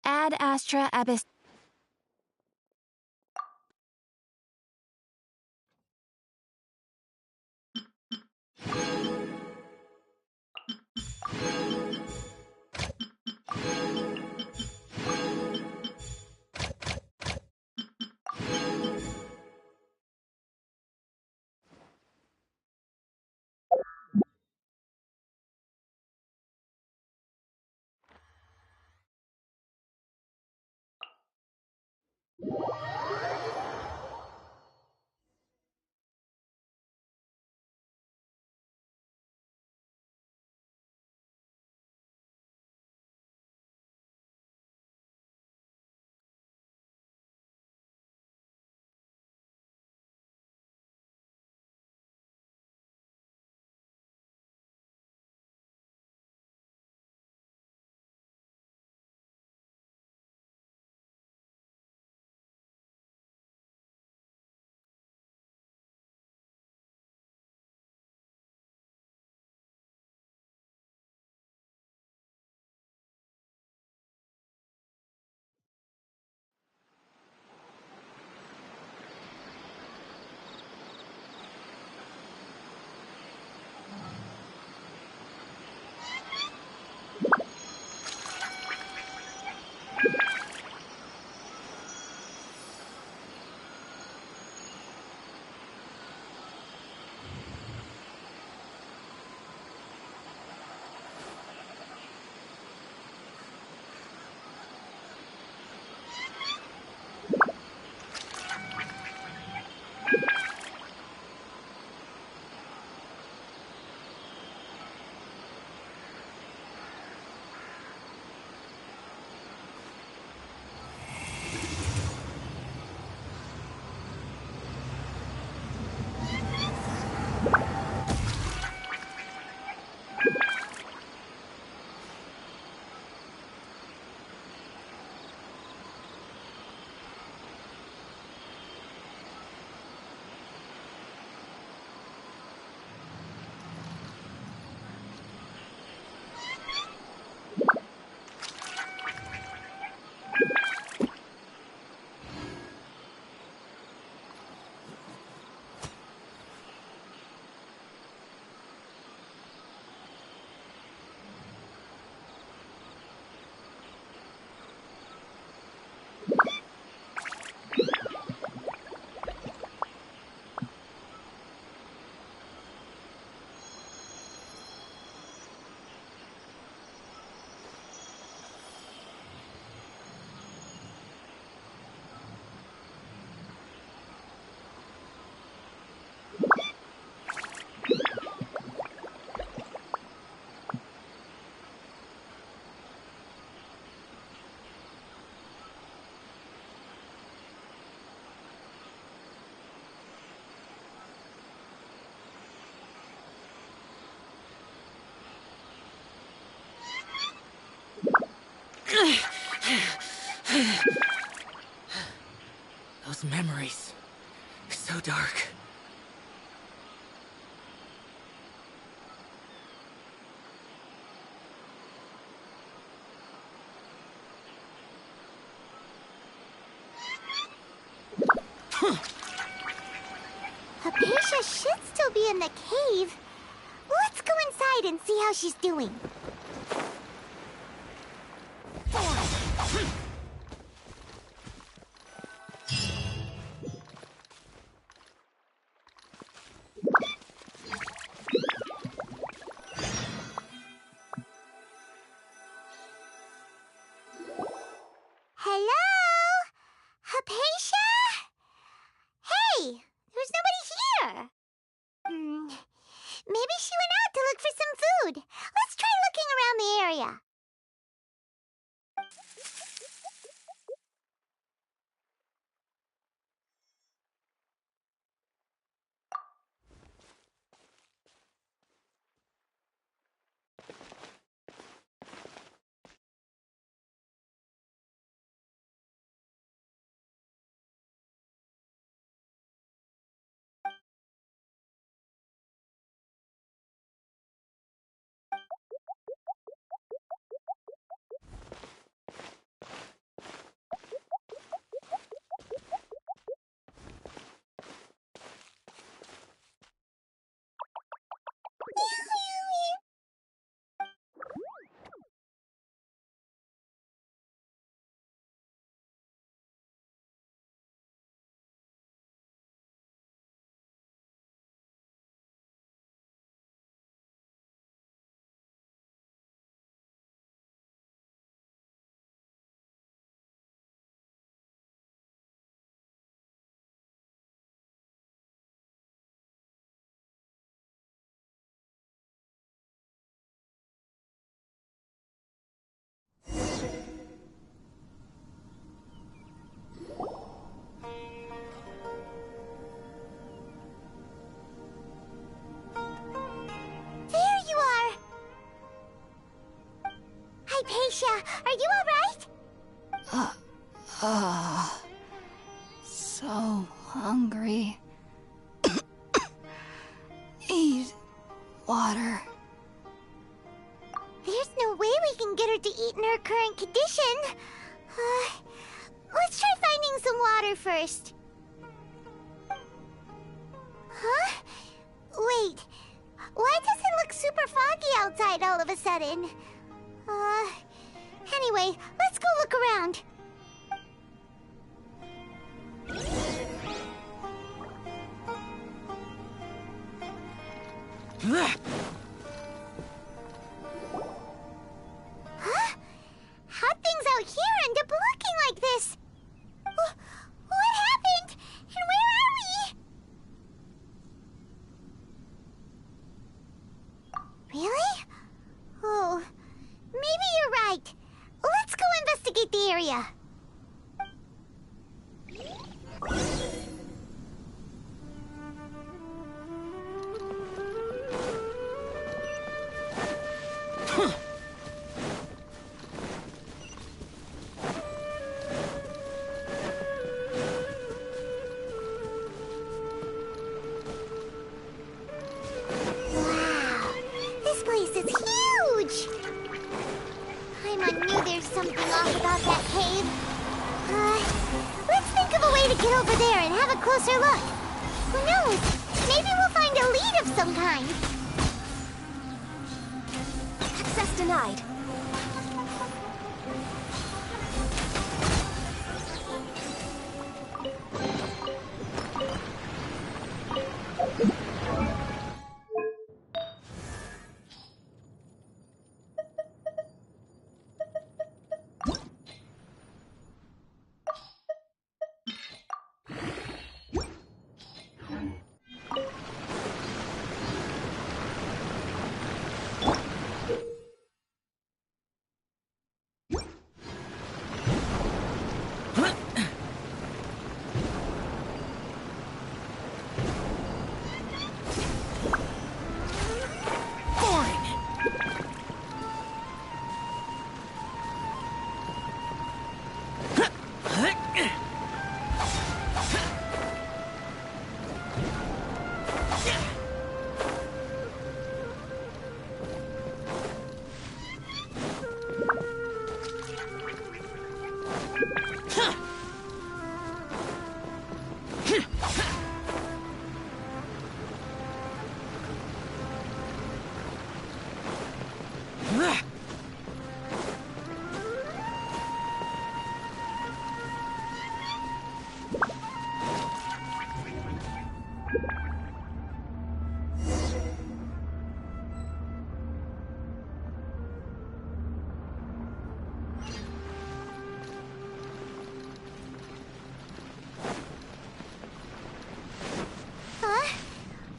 Ad astra abyss. Those memories. So dark. Hypatia should still be in the cave. Let's go inside and see how she's doing. Hello? Hypatia? Hey, there's nobody here. Maybe she went out to look for some food. Let's try looking Hypatia, are you alright? So hungry. Eat water. There's no way we can get her to eat in her current condition. Let's try finding some water first. Huh? Wait. Why does it look super foggy outside all of a sudden? Anyway, let's go look around. Huh? How'd things out here end up looking like this? What happened? And where are we? Really? Oh, maybe you're right. Let's go investigate the area. Wow, this place is huge! Paimon knew there's something off about that cave. Let's think of a way to get over there and have a closer look. Who knows? Maybe we'll find a lead of some kind. Access denied.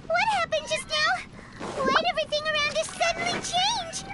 What happened just now? Why'd everything around us suddenly change?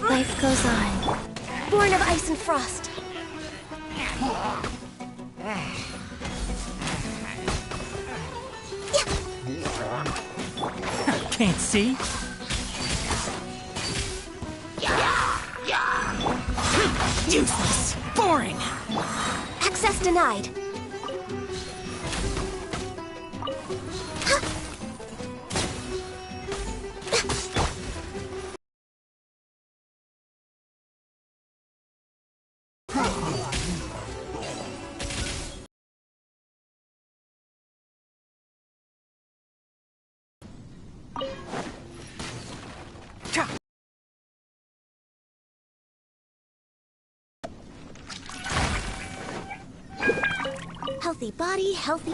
Life goes on. Born of ice and frost. Can't see? Useless! Boring! Access denied. Healthy body, healthy...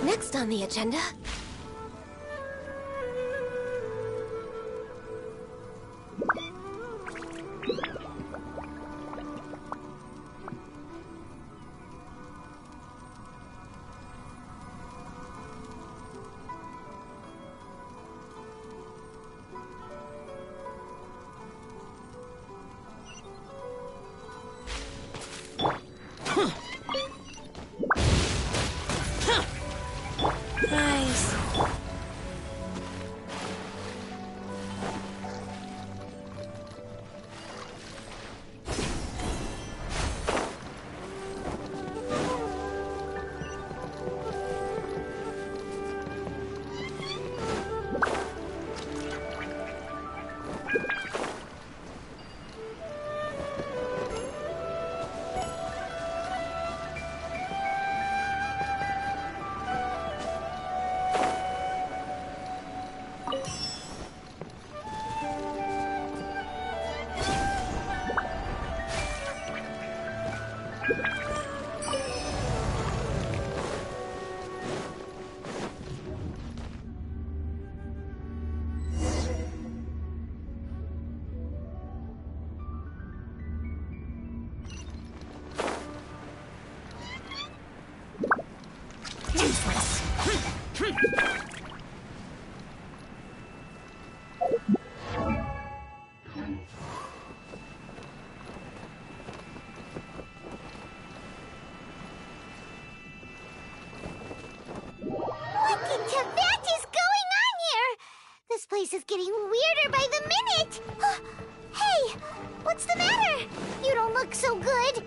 Next on the agenda. Nice. This place is getting weirder by the minute! Hey! What's the matter? You don't look so good!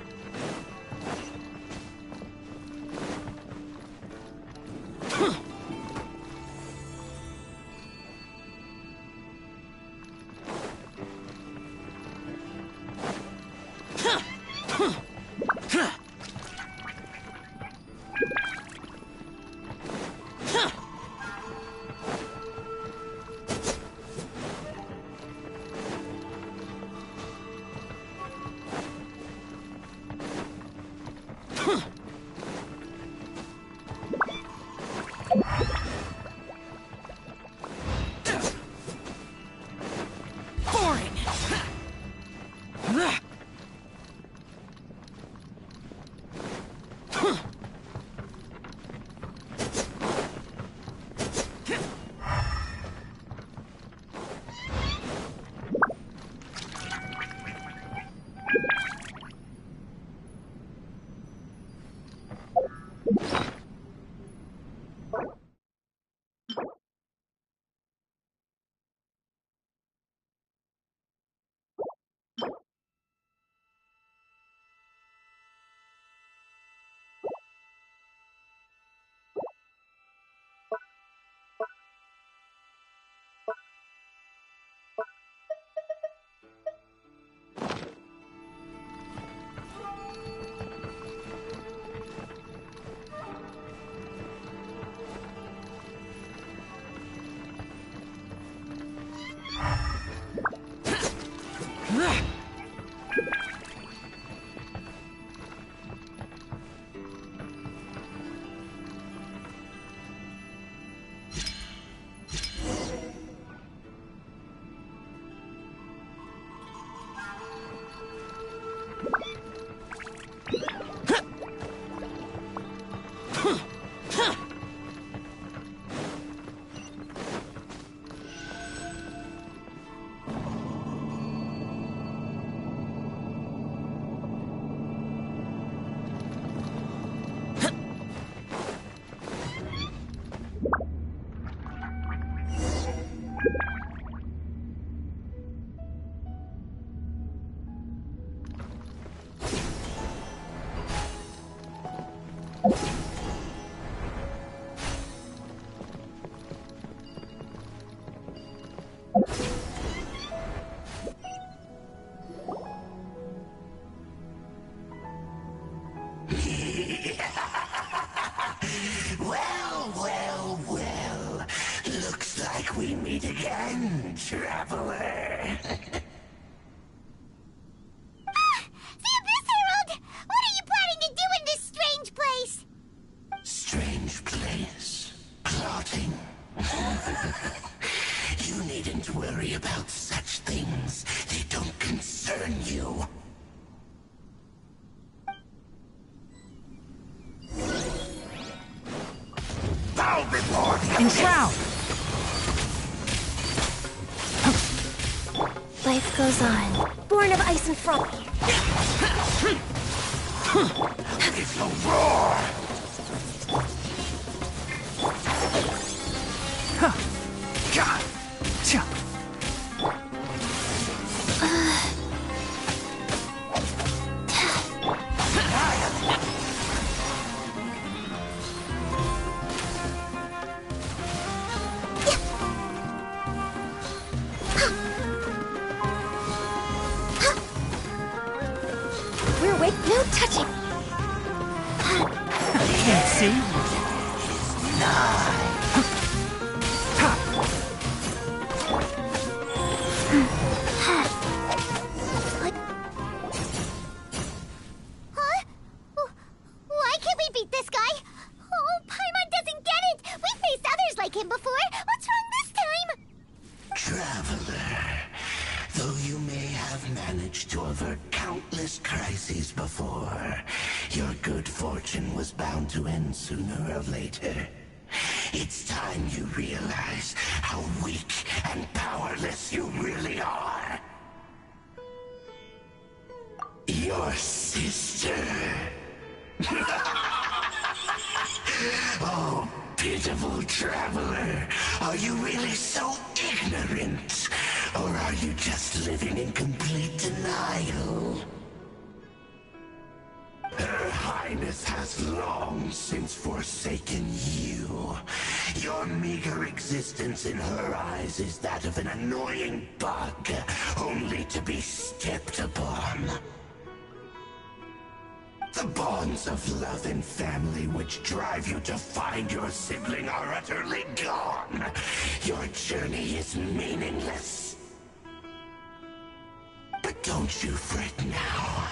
Well, well, well. Looks like we meet again, traveler. Servus, Herald! What are you planning to do in this strange place? Strange place. Plotting. You needn't worry about such things. They don't concern you. Bow before the Enshroud! Life goes on. Born of ice and frost. It's a roar! God! Cha! We're awake. No touching. Can't see? Huh? Why can't we beat this guy? Oh, Paimon doesn't get it! We faced others like him before! What's wrong this time? Traveler, though you may have managed to avert countless crises before, your good fortune was bound to end sooner or later. It's time you realize how weak and powerless you really are. Your sister. Oh, pitiful traveler. Are you really so ignorant? Or are you just living in complete denial? Her Highness has long since forsaken you. Your meager existence in her eyes is that of an annoying bug, only to be stepped upon. The bonds of love and family which drive you to find your sibling are utterly gone. Your journey is meaningless. But don't you fret now.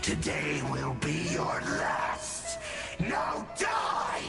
Today will be your last. Now die!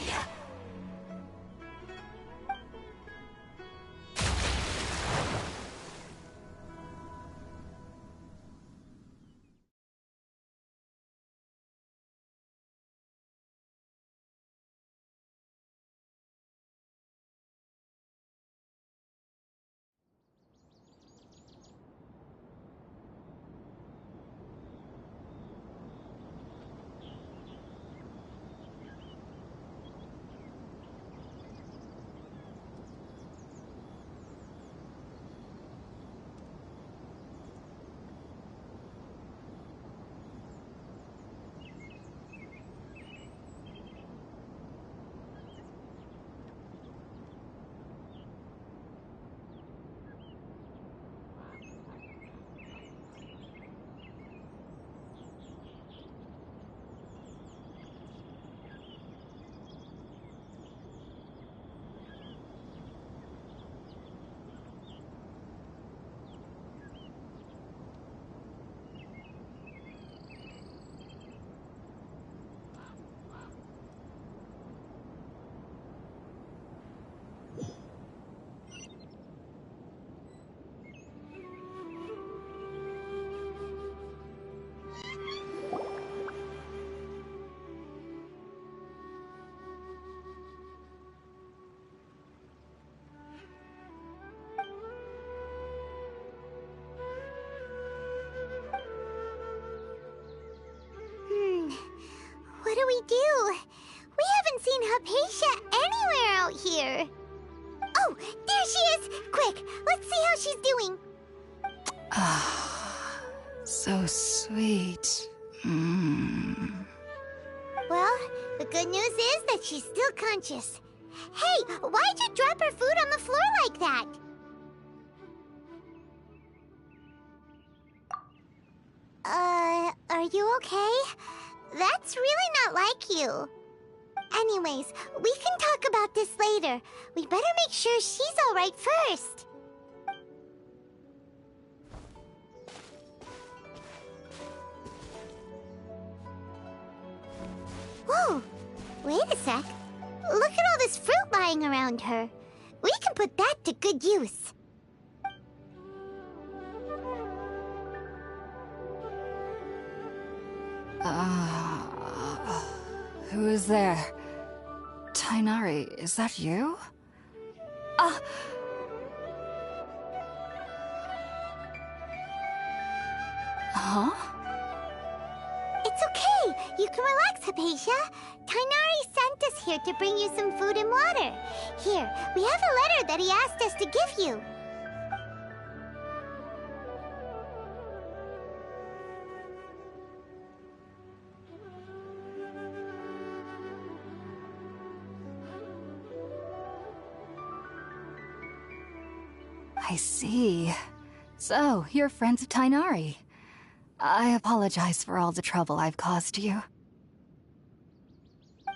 how she's doing. So sweet. Well, the good news is that she's still conscious. Hey, why'd you drop her food on the floor like that? Are you okay? That's really not like you. Anyways, we can talk about this later. We better make sure she's alright first. Whoa! Wait a sec. Look at all this fruit lying around her. We can put that to good use. Who is there? Tainari, is that you? Huh? It's okay. You can relax, Hypatia. Tainari sent us here to bring you some food and water. Here, we have a letter that he asked us to give you. I see. So, you're friends of Tainari. I apologize for all the trouble I've caused you.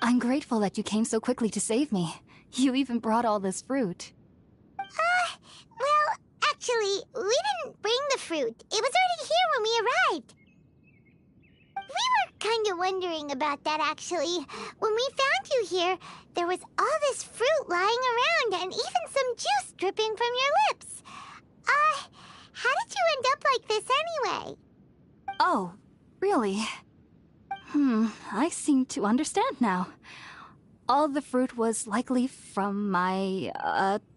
I'm grateful that you came so quickly to save me. You even brought all this fruit. Well, actually, we didn't bring the fruit. It was already here when we arrived. We were kind of wondering about that, actually. When we found you here, there was all this fruit lying around and even some juice dripping from your lips. How did you end up like this anyway? Oh, really? I seem to understand now. All the fruit was likely from my,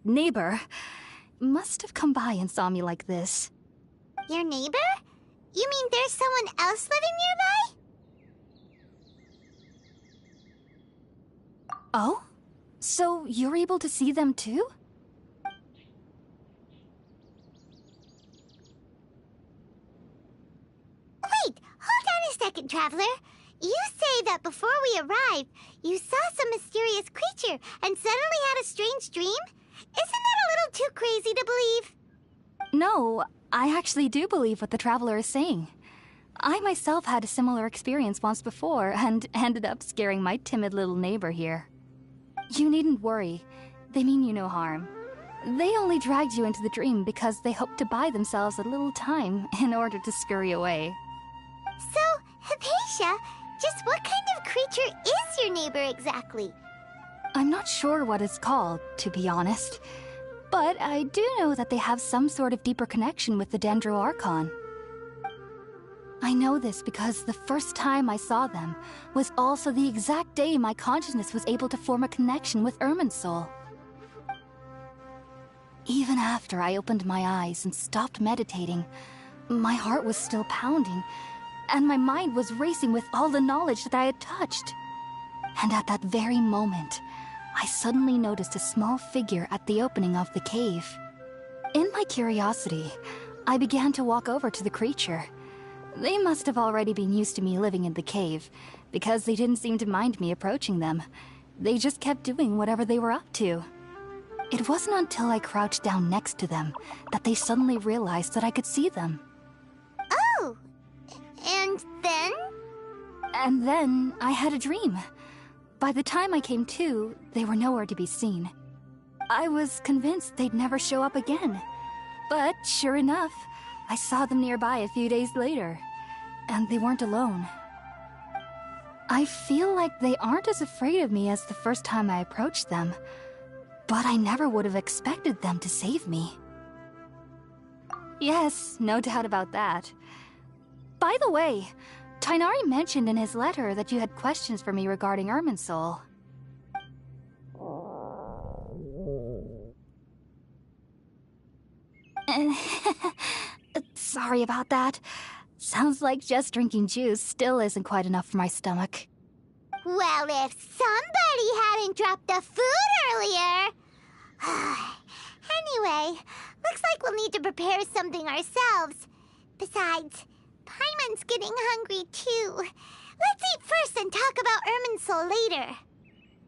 neighbor. Must have come by and saw me like this. Your neighbor? You mean there's someone else living nearby? Oh? So you're able to see them too? Wait, hold on a second, Traveler. You say that before we arrived, you saw some mysterious creature and suddenly had a strange dream? Isn't that a little too crazy to believe? No, I actually do believe what the Traveler is saying. I myself had a similar experience once before and ended up scaring my timid little neighbor here. You needn't worry. They mean you no harm. They only dragged you into the dream because they hoped to buy themselves a little time in order to scurry away. So, Hypatia, just what kind of creature is your neighbor exactly? I'm not sure what it's called, to be honest. But I do know that they have some sort of deeper connection with the Dendro Archon. I know this because the first time I saw them was also the exact day my consciousness was able to form a connection with Irminsul. Even after I opened my eyes and stopped meditating, my heart was still pounding, and my mind was racing with all the knowledge that I had touched. And at that very moment, I suddenly noticed a small figure at the opening of the cave. In my curiosity, I began to walk over to the creature. They must have already been used to me living in the cave, because they didn't seem to mind me approaching them. They just kept doing whatever they were up to. It wasn't until I crouched down next to them that they suddenly realized that I could see them. Oh! And then? And then I had a dream. By the time I came to, they were nowhere to be seen. I was convinced they'd never show up again. But sure enough, I saw them nearby a few days later. And they weren't alone. I feel like they aren't as afraid of me as the first time I approached them. But I never would have expected them to save me. Yes, no doubt about that. By the way, Tainari mentioned in his letter that you had questions for me regarding Irminsul. Sorry about that. Sounds like just drinking juice still isn't quite enough for my stomach. Well, if somebody hadn't dropped the food earlier... Anyway, looks like we'll need to prepare something ourselves. Besides, Paimon's getting hungry too. Let's eat first and talk about Irminsul later.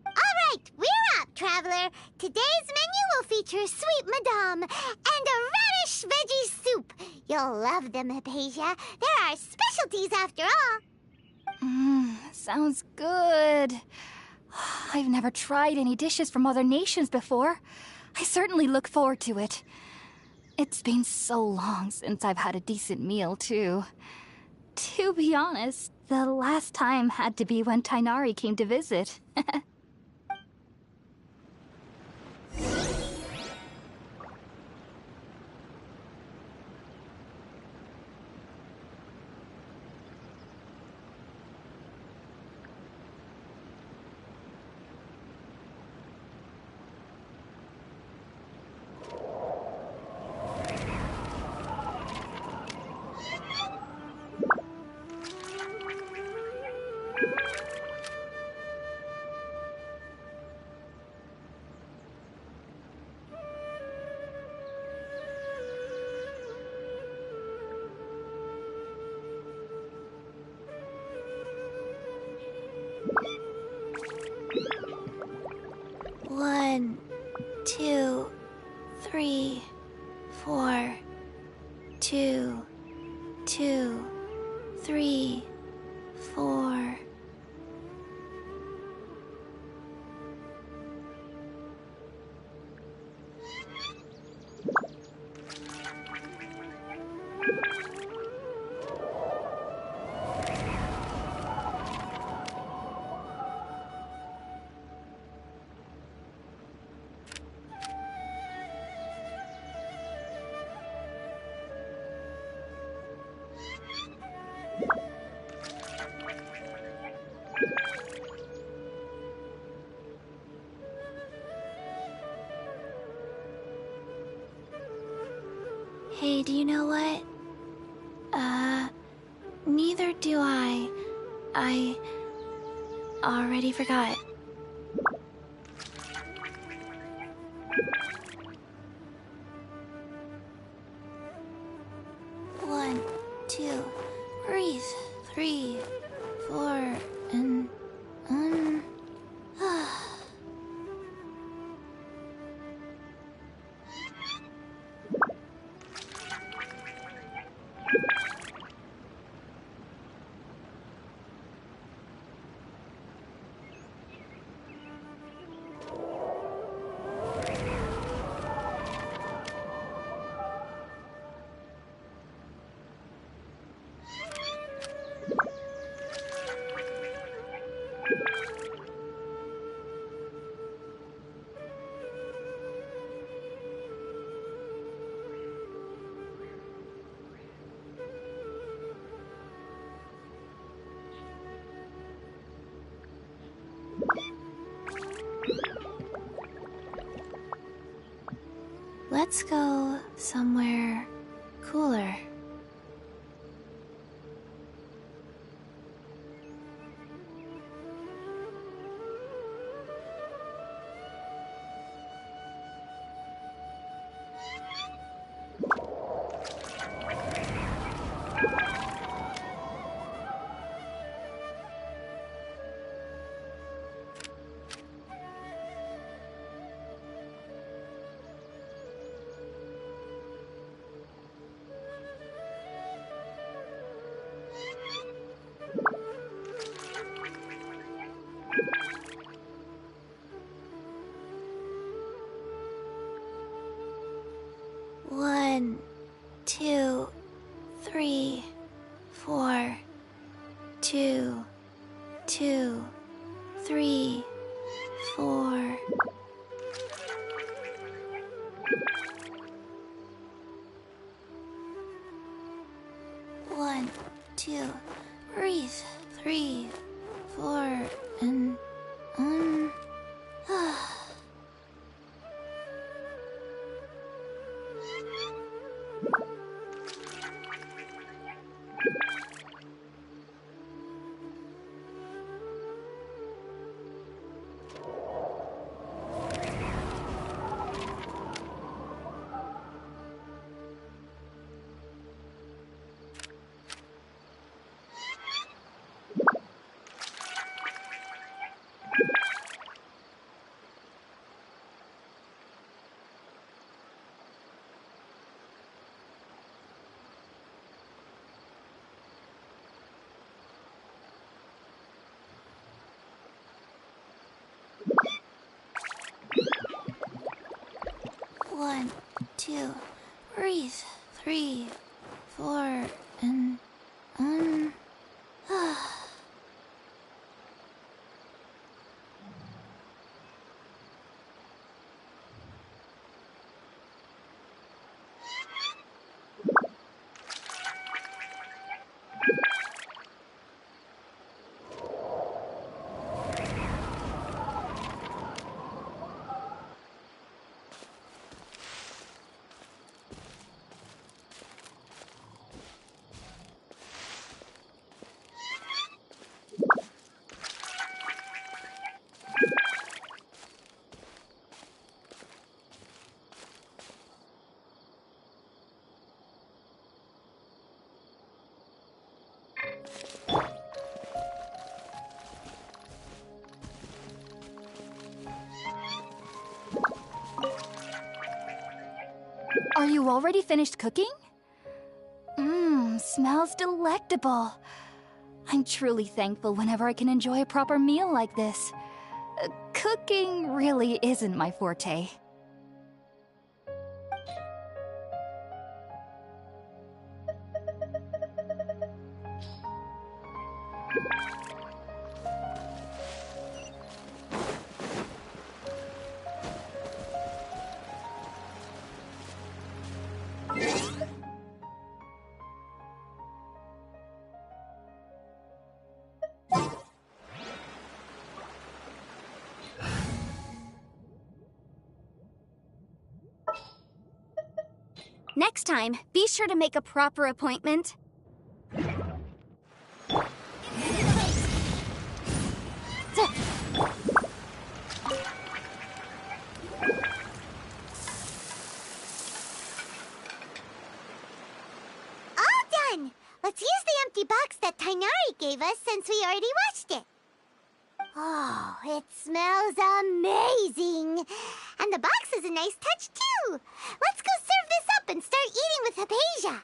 Alright, we're up, traveler. Today's menu will feature sweet madame and a radish veggie soup. You'll love them, Hypatia. They're our specialties after all. Sounds good. I've never tried any dishes from other nations before. I certainly look forward to it. It's been so long since I've had a decent meal, too. To be honest, the last time had to be when Tainari came to visit. One, two, three, four. 2, 2, 3, 4. Hey, do you know what? Neither do I. I already forgot. One, two, breathe. 3, 4, and let's go somewhere cooler. One, 2, 3, 4. 2, 2, 3, 4. One, 2, breathe. 3, 4, and 2. Breathe. 3, 4, and Are you already finished cooking? Smells delectable. I'm truly thankful whenever I can enjoy a proper meal like this. Cooking really isn't my forte. Next time, be sure to make a proper appointment. Let's use the empty box that Tainari gave us since we already washed it. Oh, it smells amazing. And the box is a nice touch, too. Let's go serve this up and start eating with Hypatia.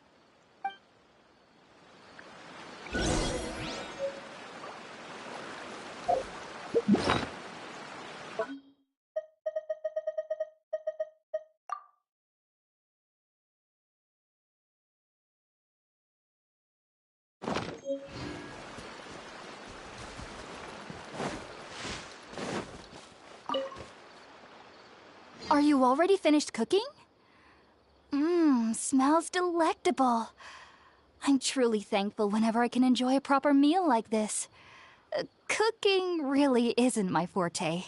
Are you already finished cooking? Smells delectable. I'm truly thankful whenever I can enjoy a proper meal like this. Cooking really isn't my forte.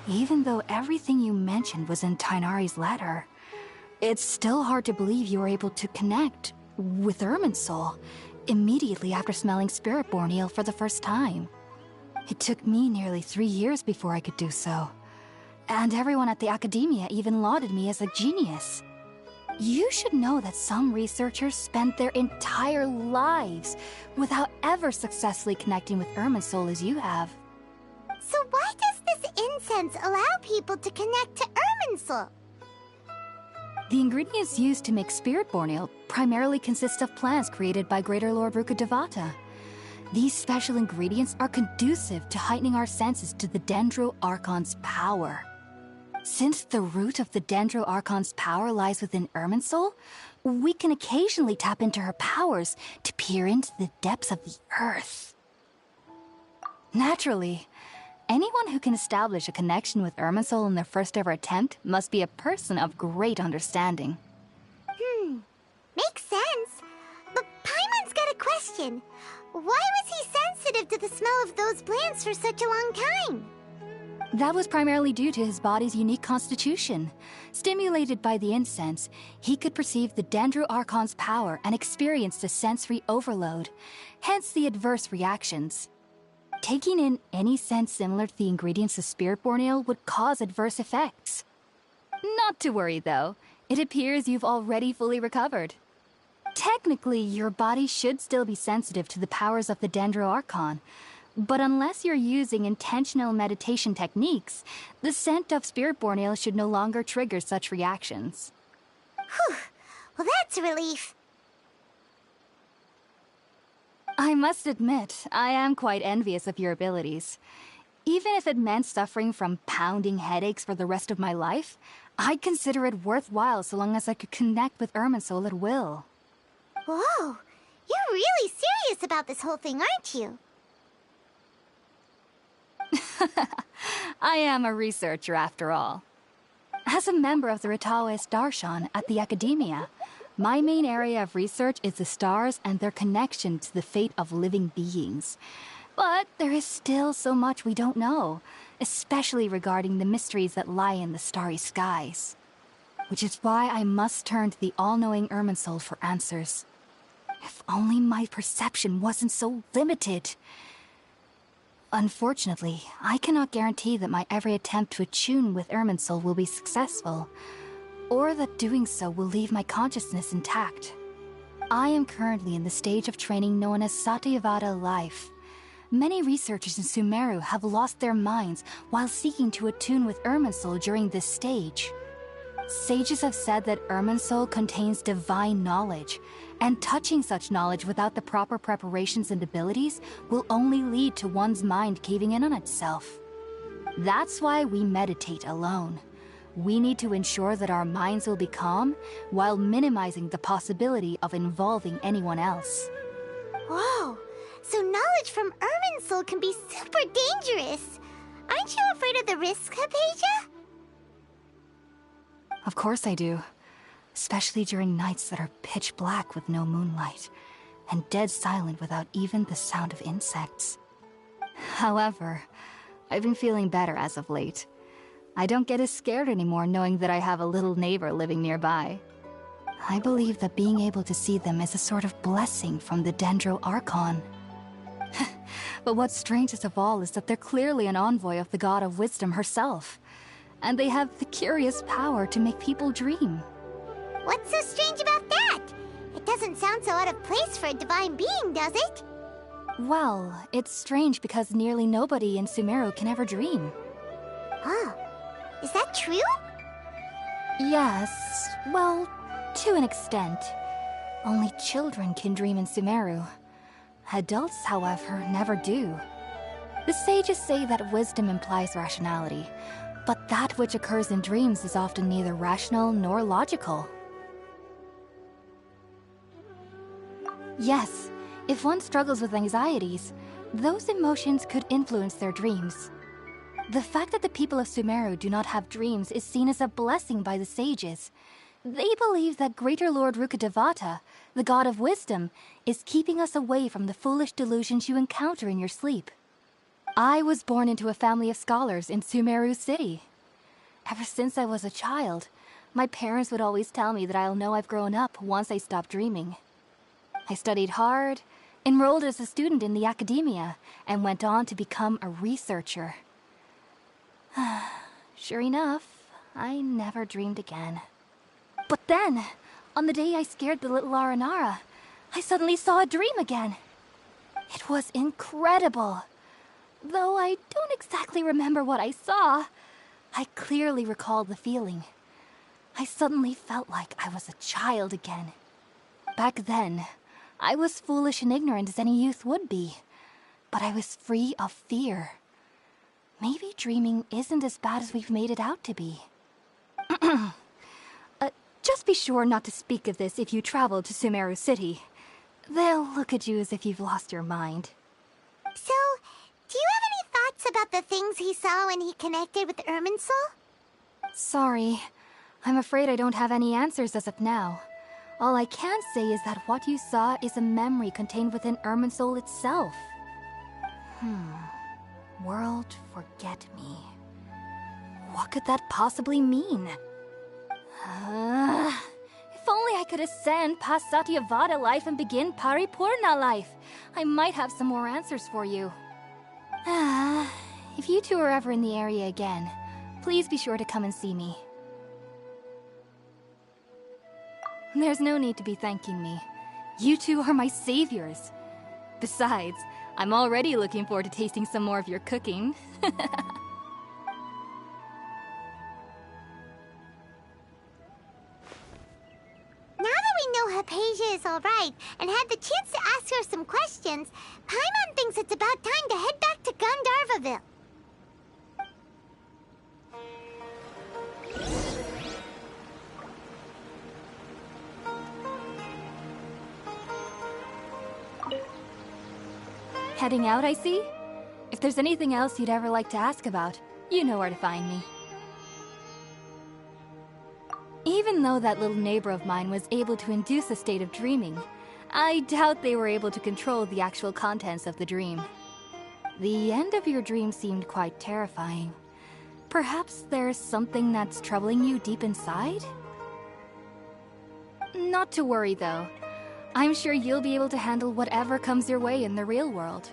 Even though everything you mentioned was in Tainari's letter, it's still hard to believe you were able to connect with Irminsul immediately after smelling Spiritborn eel for the first time. It took me nearly 3 years before I could do so. And everyone at the Academia even lauded me as a genius. You should know that some researchers spend their entire lives without ever successfully connecting with Irminsul as you have. So why does this incense allow people to connect to Irminsul? The ingredients used to make Spiritborn eel primarily consist of plants created by Greater Lord Rukkhadevata. These special ingredients are conducive to heightening our senses to the Dendro Archon's power. Since the root of the Dendro Archon's power lies within Irminsul, we can occasionally tap into her powers to peer into the depths of the earth. Naturally, anyone who can establish a connection with Irminsul in their first ever attempt must be a person of great understanding. Makes sense. But Paimon's got a question. Why was he sensitive to the smell of those plants for such a long time? That was primarily due to his body's unique constitution. Stimulated by the incense, he could perceive the Dendro Archon's power and experienced a sensory overload, hence the adverse reactions. Taking in any scent similar to the ingredients of Spiritborn eel would cause adverse effects. Not to worry, though. It appears you've already fully recovered. Technically, your body should still be sensitive to the powers of the Dendro Archon, but unless you're using intentional meditation techniques, the scent of Spiritborn eel should no longer trigger such reactions. Whew. Well, that's a relief. I must admit, I am quite envious of your abilities. Even if it meant suffering from pounding headaches for the rest of my life, I'd consider it worthwhile so long as I could connect with Irminsul at will. Whoa, you're really serious about this whole thing, aren't you? I am a researcher after all. As a member of the Ritaoist Darshan at the Academia, my main area of research is the stars and their connection to the fate of living beings. But there is still so much we don't know, especially regarding the mysteries that lie in the starry skies. Which is why I must turn to the all-knowing Irminsul for answers. If only my perception wasn't so limited. Unfortunately, I cannot guarantee that my every attempt to attune with Irminsul will be successful, or that doing so will leave my consciousness intact. I am currently in the stage of training known as Satyavada life. Many researchers in Sumeru have lost their minds while seeking to attune with Irminsul during this stage. Sages have said that Irminsul contains divine knowledge, and touching such knowledge without the proper preparations and abilities will only lead to one's mind caving in on itself. That's why we meditate alone. We need to ensure that our minds will be calm while minimizing the possibility of involving anyone else. Whoa, so knowledge from Irminsul can be super dangerous. Aren't you afraid of the risks, Hypatia? Of course I do. Especially during nights that are pitch black with no moonlight, and dead silent without even the sound of insects. However, I've been feeling better as of late. I don't get as scared anymore knowing that I have a little neighbor living nearby. I believe that being able to see them is a sort of blessing from the Dendro Archon. But what's strangest of all is that they're clearly an envoy of the God of Wisdom herself, and they have the curious power to make people dream. What's so strange about that? It doesn't sound so out of place for a divine being, does it? Well, it's strange because nearly nobody in Sumeru can ever dream. Oh, is that true? Yes, well, to an extent. Only children can dream in Sumeru. Adults, however, never do. The sages say that wisdom implies rationality, but that which occurs in dreams is often neither rational nor logical. Yes, if one struggles with anxieties, those emotions could influence their dreams. The fact that the people of Sumeru do not have dreams is seen as a blessing by the sages. They believe that Greater Lord Rukkhadevata, the god of wisdom, is keeping us away from the foolish delusions you encounter in your sleep. I was born into a family of scholars in Sumeru City. Ever since I was a child, my parents would always tell me that I'll know I've grown up once I stop dreaming. I studied hard, enrolled as a student in the Academia, and went on to become a researcher. Sure enough, I never dreamed again. But then, on the day I scared the little Aranara, I suddenly saw a dream again. It was incredible. Though I don't exactly remember what I saw, I clearly recall the feeling. I suddenly felt like I was a child again. Back then, I was foolish and ignorant as any youth would be, but I was free of fear. Maybe dreaming isn't as bad as we've made it out to be. Just be sure not to speak of this if you travel to Sumeru City. They'll look at you as if you've lost your mind. So, do you have any thoughts about the things he saw when he connected with Irminsul? Sorry. I'm afraid I don't have any answers as of now. All I can say is that what you saw is a memory contained within Irminsul itself. World forget me. What could that possibly mean? If only I could ascend past Satyavada life and begin Paripurna life. I might have some more answers for you. If you two are ever in the area again, please be sure to come and see me. There's no need to be thanking me. You two are my saviors. Besides, I'm already looking forward to tasting some more of your cooking. Hypatia is alright, and had the chance to ask her some questions, Paimon thinks it's about time to head back to Gandharvaville. Heading out, I see? If there's anything else you'd ever like to ask about, you know where to find me. Even though that little neighbor of mine was able to induce a state of dreaming, I doubt they were able to control the actual contents of the dream. The end of your dream seemed quite terrifying. Perhaps there's something that's troubling you deep inside? Not to worry, though. I'm sure you'll be able to handle whatever comes your way in the real world.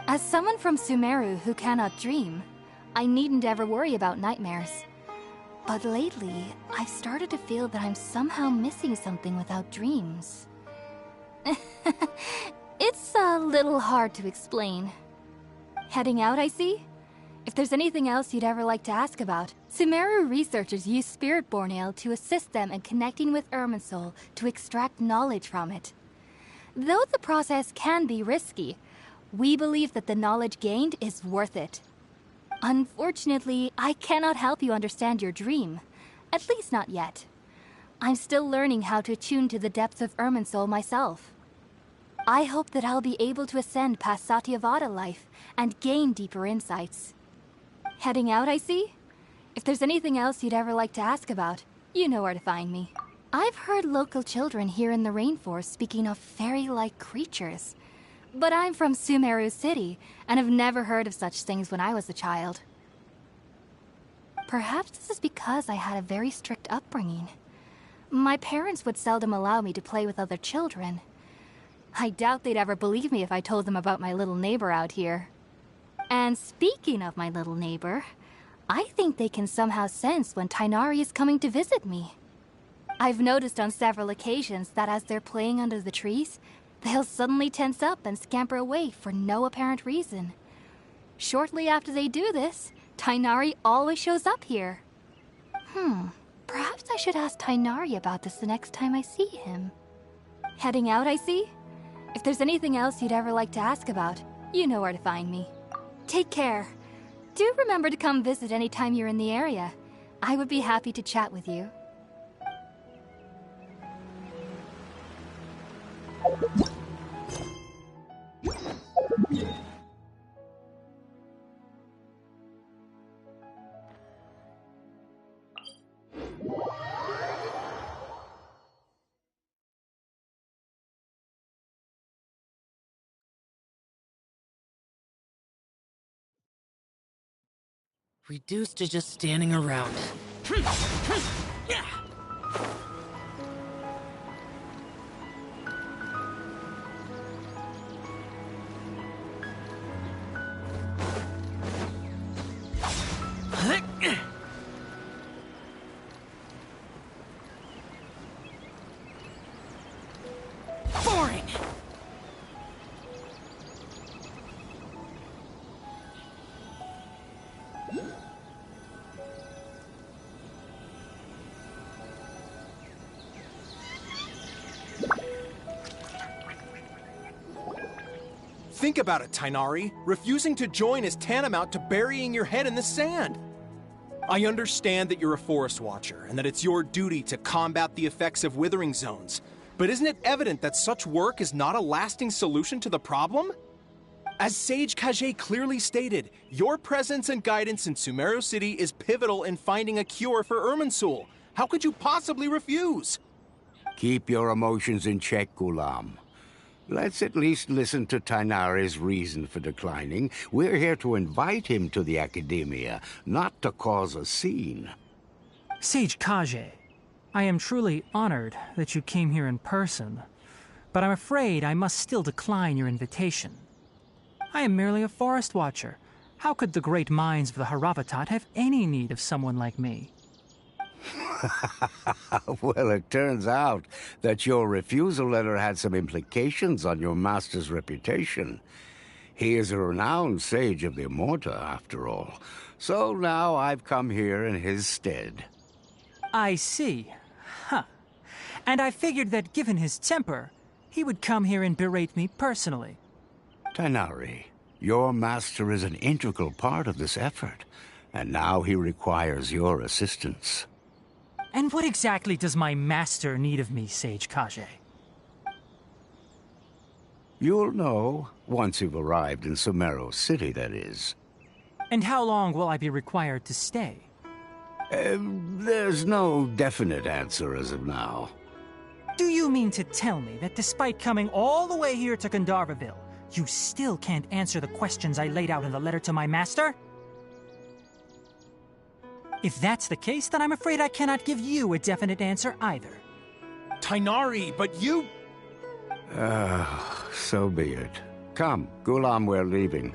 As someone from Sumeru who cannot dream, I needn't ever worry about nightmares. But lately, I've started to feel that I'm somehow missing something without dreams. It's a little hard to explain. Heading out, I see? If there's anything else you'd ever like to ask about, Sumeru researchers use Spirit-born Ale to assist them in connecting with Irminsul to extract knowledge from it. Though the process can be risky, we believe that the knowledge gained is worth it. Unfortunately, I cannot help you understand your dream. At least not yet. I'm still learning how to attune to the depths of Irminsul myself. I hope that I'll be able to ascend past Satyavada life and gain deeper insights. Heading out, I see? If there's anything else you'd ever like to ask about, you know where to find me. I've heard local children here in the rainforest speaking of fairy-like creatures. But I'm from Sumeru City, and have never heard of such things when I was a child. Perhaps this is because I had a very strict upbringing. My parents would seldom allow me to play with other children. I doubt they'd ever believe me if I told them about my little neighbor out here. And speaking of my little neighbor, I think they can somehow sense when Tighnari is coming to visit me. I've noticed on several occasions that as they're playing under the trees, they'll suddenly tense up and scamper away for no apparent reason. Shortly after they do this, Tighnari always shows up here. Perhaps I should ask Tighnari about this the next time I see him. Heading out, I see? If there's anything else you'd ever like to ask about, you know where to find me. Take care. Do remember to come visit anytime you're in the area. I would be happy to chat with you. Reduced to just standing around. Boring! Think about it, Tighnari. Refusing to join is tantamount to burying your head in the sand. I understand that you're a forest watcher, and that it's your duty to combat the effects of withering zones. But isn't it evident that such work is not a lasting solution to the problem? As Sage Kage clearly stated, your presence and guidance in Sumeru City is pivotal in finding a cure for Irminsul. How could you possibly refuse? Keep your emotions in check, Ghulam. Let's at least listen to Tighnari's reason for declining. We're here to invite him to the Academia, not to cause a scene. Sage Kage, I am truly honored that you came here in person, but I'm afraid I must still decline your invitation. I am merely a forest watcher. How could the great minds of the Haravatat have any need of someone like me? Well, it turns out that your refusal letter had some implications on your master's reputation. He is a renowned sage of the Immorta, after all. So now I've come here in his stead. I see. Huh. And I figured that given his temper, he would come here and berate me personally. Tighnari, your master is an integral part of this effort, and now he requires your assistance. And what exactly does my master need of me, Sage Kage? You'll know once you've arrived in Sumeru City, that is. And how long will I be required to stay? There's no definite answer as of now. Do you mean to tell me that despite coming all the way here to Gandharvaville, you still can't answer the questions I laid out in the letter to my master? If that's the case, then I'm afraid I cannot give you a definite answer either. Tighnari, but you... So be it. Come, Gulam, we're leaving.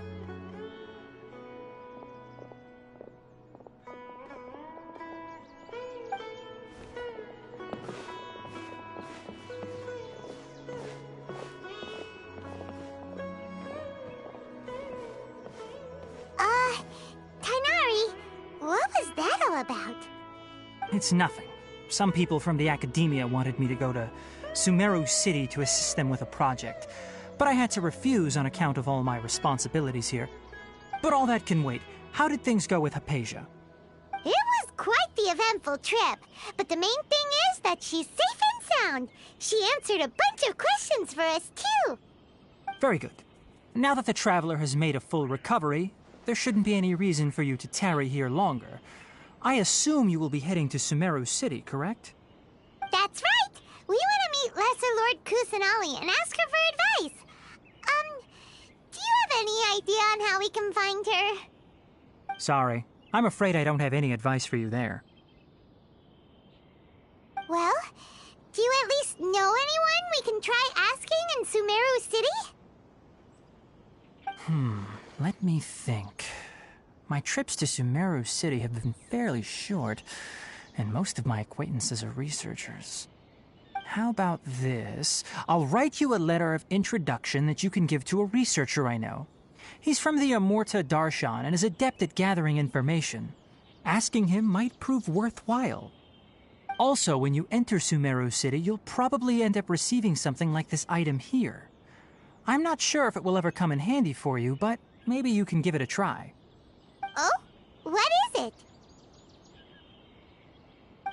Tighnari, what was that all about? It's nothing. Some people from the academia wanted me to go to Sumeru City to assist them with a project, but I had to refuse on account of all my responsibilities here. But all that can wait. How did things go with Hypatia? It was quite the eventful trip, but the main thing is that she's safe and sound. She answered a bunch of questions for us, too. Very good. Now that the traveler has made a full recovery, there shouldn't be any reason for you to tarry here longer. I assume you will be heading to Sumeru City, correct? That's right. We want to meet Lesser Lord Kusanali and ask her for advice. Do you have any idea on how we can find her? Sorry. I'm afraid I don't have any advice for you there. Well, do you at least know anyone we can try asking in Sumeru City? Let me think. My trips to Sumeru City have been fairly short, and most of my acquaintances are researchers. How about this? I'll write you a letter of introduction that you can give to a researcher I know. He's from the Amurta Darshan and is adept at gathering information. Asking him might prove worthwhile. Also, when you enter Sumeru City, you'll probably end up receiving something like this item here. I'm not sure if it will ever come in handy for you, but maybe you can give it a try. Oh? What is it?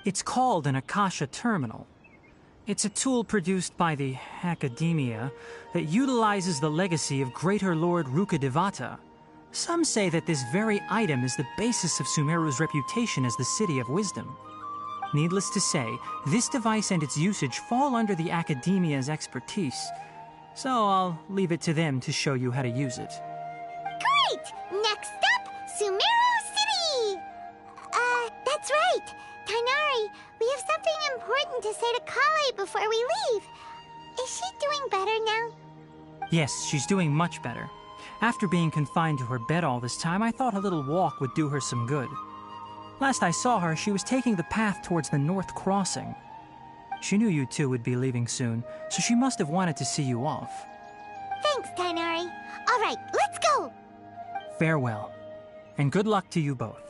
It's called an Akasha Terminal. It's a tool produced by the Academia that utilizes the legacy of Greater Lord Rukadevata. Some say that this very item is the basis of Sumeru's reputation as the City of Wisdom. Needless to say, this device and its usage fall under the Academia's expertise, so I'll leave it to them to show you how to use it. Great! Next up, Sumeru City! That's right. Tighnari, we have something important to say to Kale before we leave. Is she doing better now? Yes, she's doing much better. After being confined to her bed all this time, I thought a little walk would do her some good. Last I saw her, she was taking the path towards the North Crossing. She knew you two would be leaving soon, so she must have wanted to see you off. Thanks, Tighnari. All right, let's go! Farewell, and good luck to you both.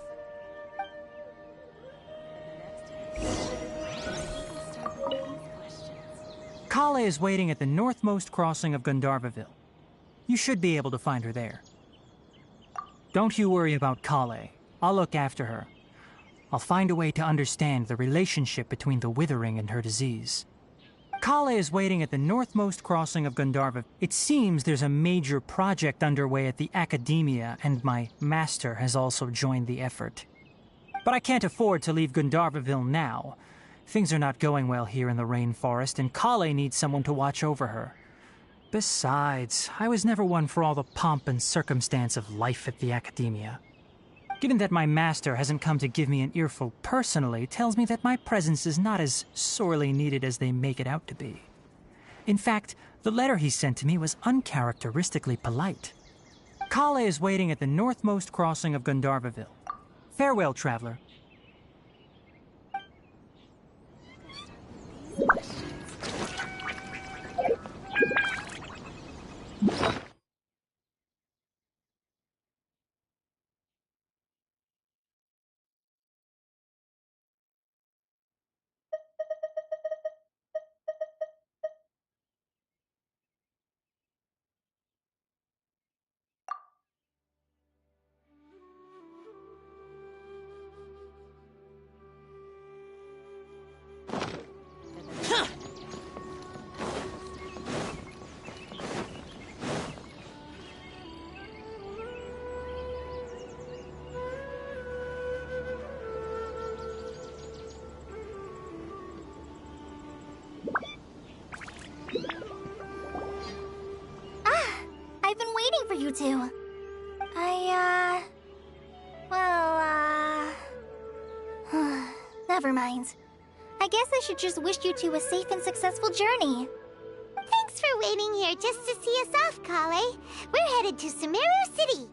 Kale is waiting at the northmost crossing of Gandharvaville. You should be able to find her there. Don't you worry about Kale. I'll look after her. I'll find a way to understand the relationship between the withering and her disease. Kale is waiting at the northmost crossing of Gandharva. It seems there's a major project underway at the Academia, and my master has also joined the effort. But I can't afford to leave Gandharvaville now. Things are not going well here in the rainforest, and Kale needs someone to watch over her. Besides, I was never one for all the pomp and circumstance of life at the Academia. Given that my master hasn't come to give me an earful personally, tells me that my presence is not as sorely needed as they make it out to be. In fact, the letter he sent to me was uncharacteristically polite. Kale is waiting at the northmost crossing of Gandharvaville. Farewell, traveler. to. Never mind. I guess I should just wish you two a safe and successful journey. Thanks for waiting here just to see us off, Kale. We're headed to Sumeru City.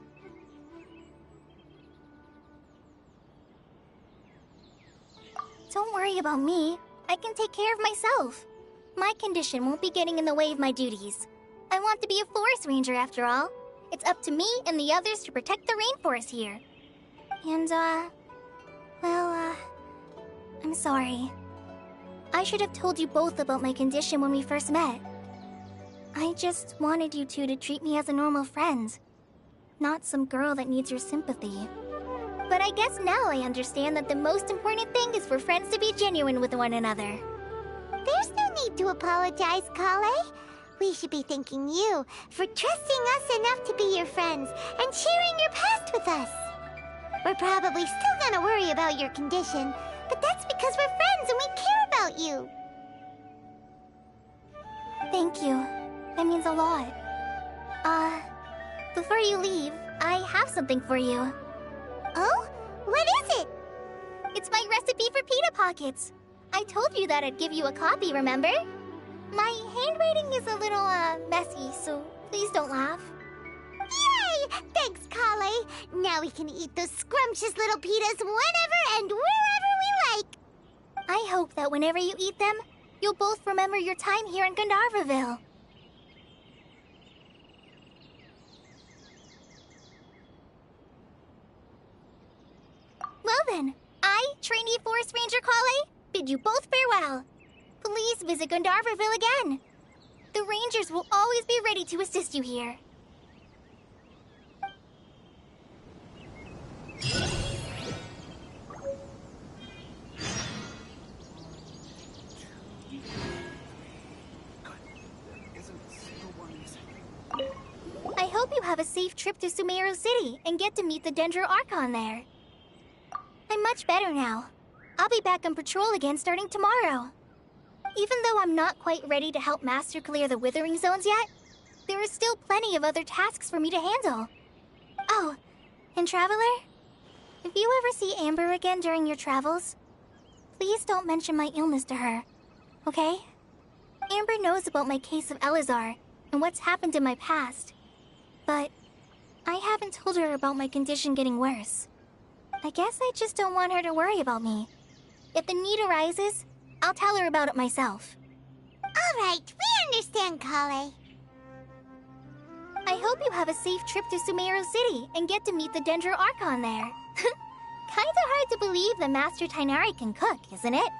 Don't worry about me. I can take care of myself. My condition won't be getting in the way of my duties. I want to be a forest ranger after all. It's up to me and the others to protect the rainforest here. And, I'm sorry. I should have told you both about my condition when we first met. I just wanted you two to treat me as a normal friend, not some girl that needs your sympathy. But I guess now I understand that the most important thing is for friends to be genuine with one another. There's no need to apologize, Kale. We should be thanking you for trusting us enough to be your friends and sharing your past with us. We're probably still gonna worry about your condition, but that's because we're friends and we care about you. Thank you. That means a lot. Before you leave, I have something for you. Oh? What is it? It's my recipe for pita pockets. I told you that I'd give you a copy, remember? My handwriting is a little, messy, so please don't laugh. Yay! Thanks, Kale. Now we can eat those scrumptious little pitas whenever and wherever we like. I hope that whenever you eat them, you'll both remember your time here in Gandharvaville. Well then, I, trainee Forest Ranger Kale, bid you both farewell. Please visit Gandharvaville again. The Rangers will always be ready to assist you here. I hope you have a safe trip to Sumeru City and get to meet the Dendro Archon there. I'm much better now. I'll be back on patrol again starting tomorrow. Even though I'm not quite ready to help Master clear the Withering Zones yet, there are still plenty of other tasks for me to handle. Oh, and Traveler? If you ever see Amber again during your travels, please don't mention my illness to her, okay? Amber knows about my case of Elazar and what's happened in my past, but I haven't told her about my condition getting worse. I guess I just don't want her to worry about me. If the need arises, I'll tell her about it myself. All right, we understand, Kale. I hope you have a safe trip to Sumeru City and get to meet the Dendro Archon there. Kinda hard to believe that Master Tighnari can cook, isn't it?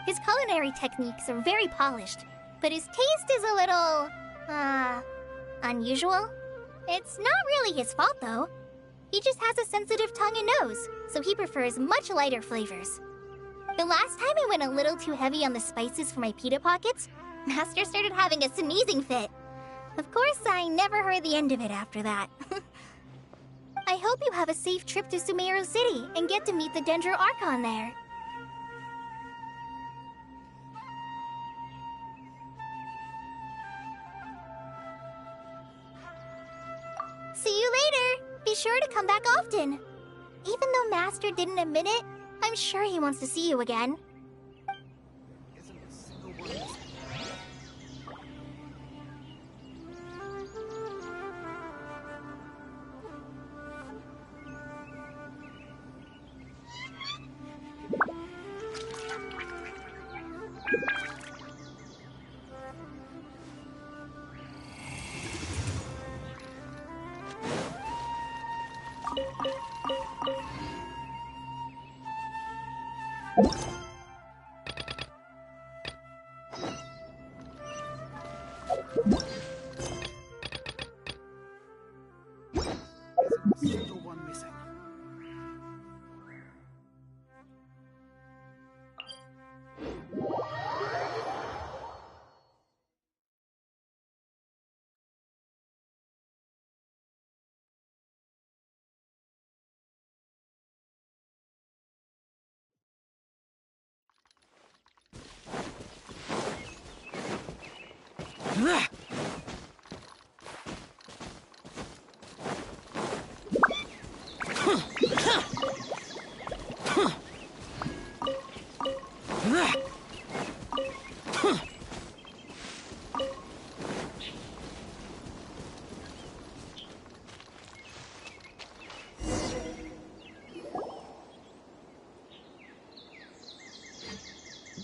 His culinary techniques are very polished, but his taste is a little, unusual. It's not really his fault, though. He just has a sensitive tongue and nose, so he prefers much lighter flavors. The last time I went a little too heavy on the spices for my pita pockets, Master started having a sneezing fit. Of course, I never heard the end of it after that. I hope you have a safe trip to Sumeru City and get to meet the Dendro Archon there. See you later! Be sure to come back often. Even though Master didn't admit it, I'm sure he wants to see you again.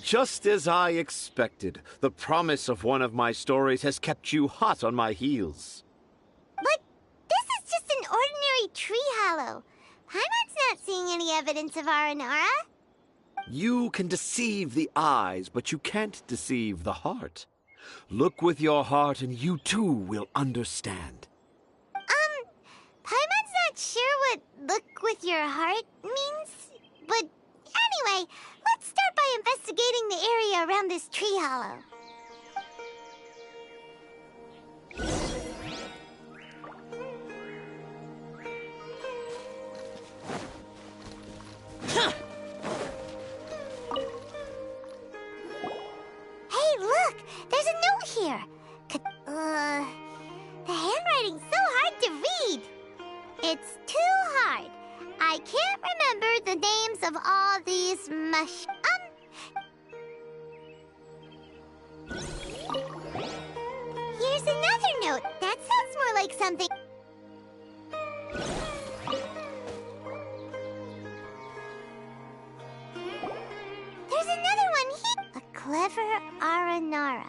Just as I expected, the promise of one of my stories has kept you hot on my heels. But this is just an ordinary tree hollow. Paimon's not seeing any evidence of Aranara. You can deceive the eyes, but you can't deceive the heart. Look with your heart and you too will understand. Paimon's not sure what look with your heart means. But anyway, let's start by investigating the area around this tree hollow. Hey, look! There's a note here. The handwriting's so hard to read. It's too hard. I can't remember the names of all these Here's another note. That sounds more like something. There's another one here. A clever Aranara.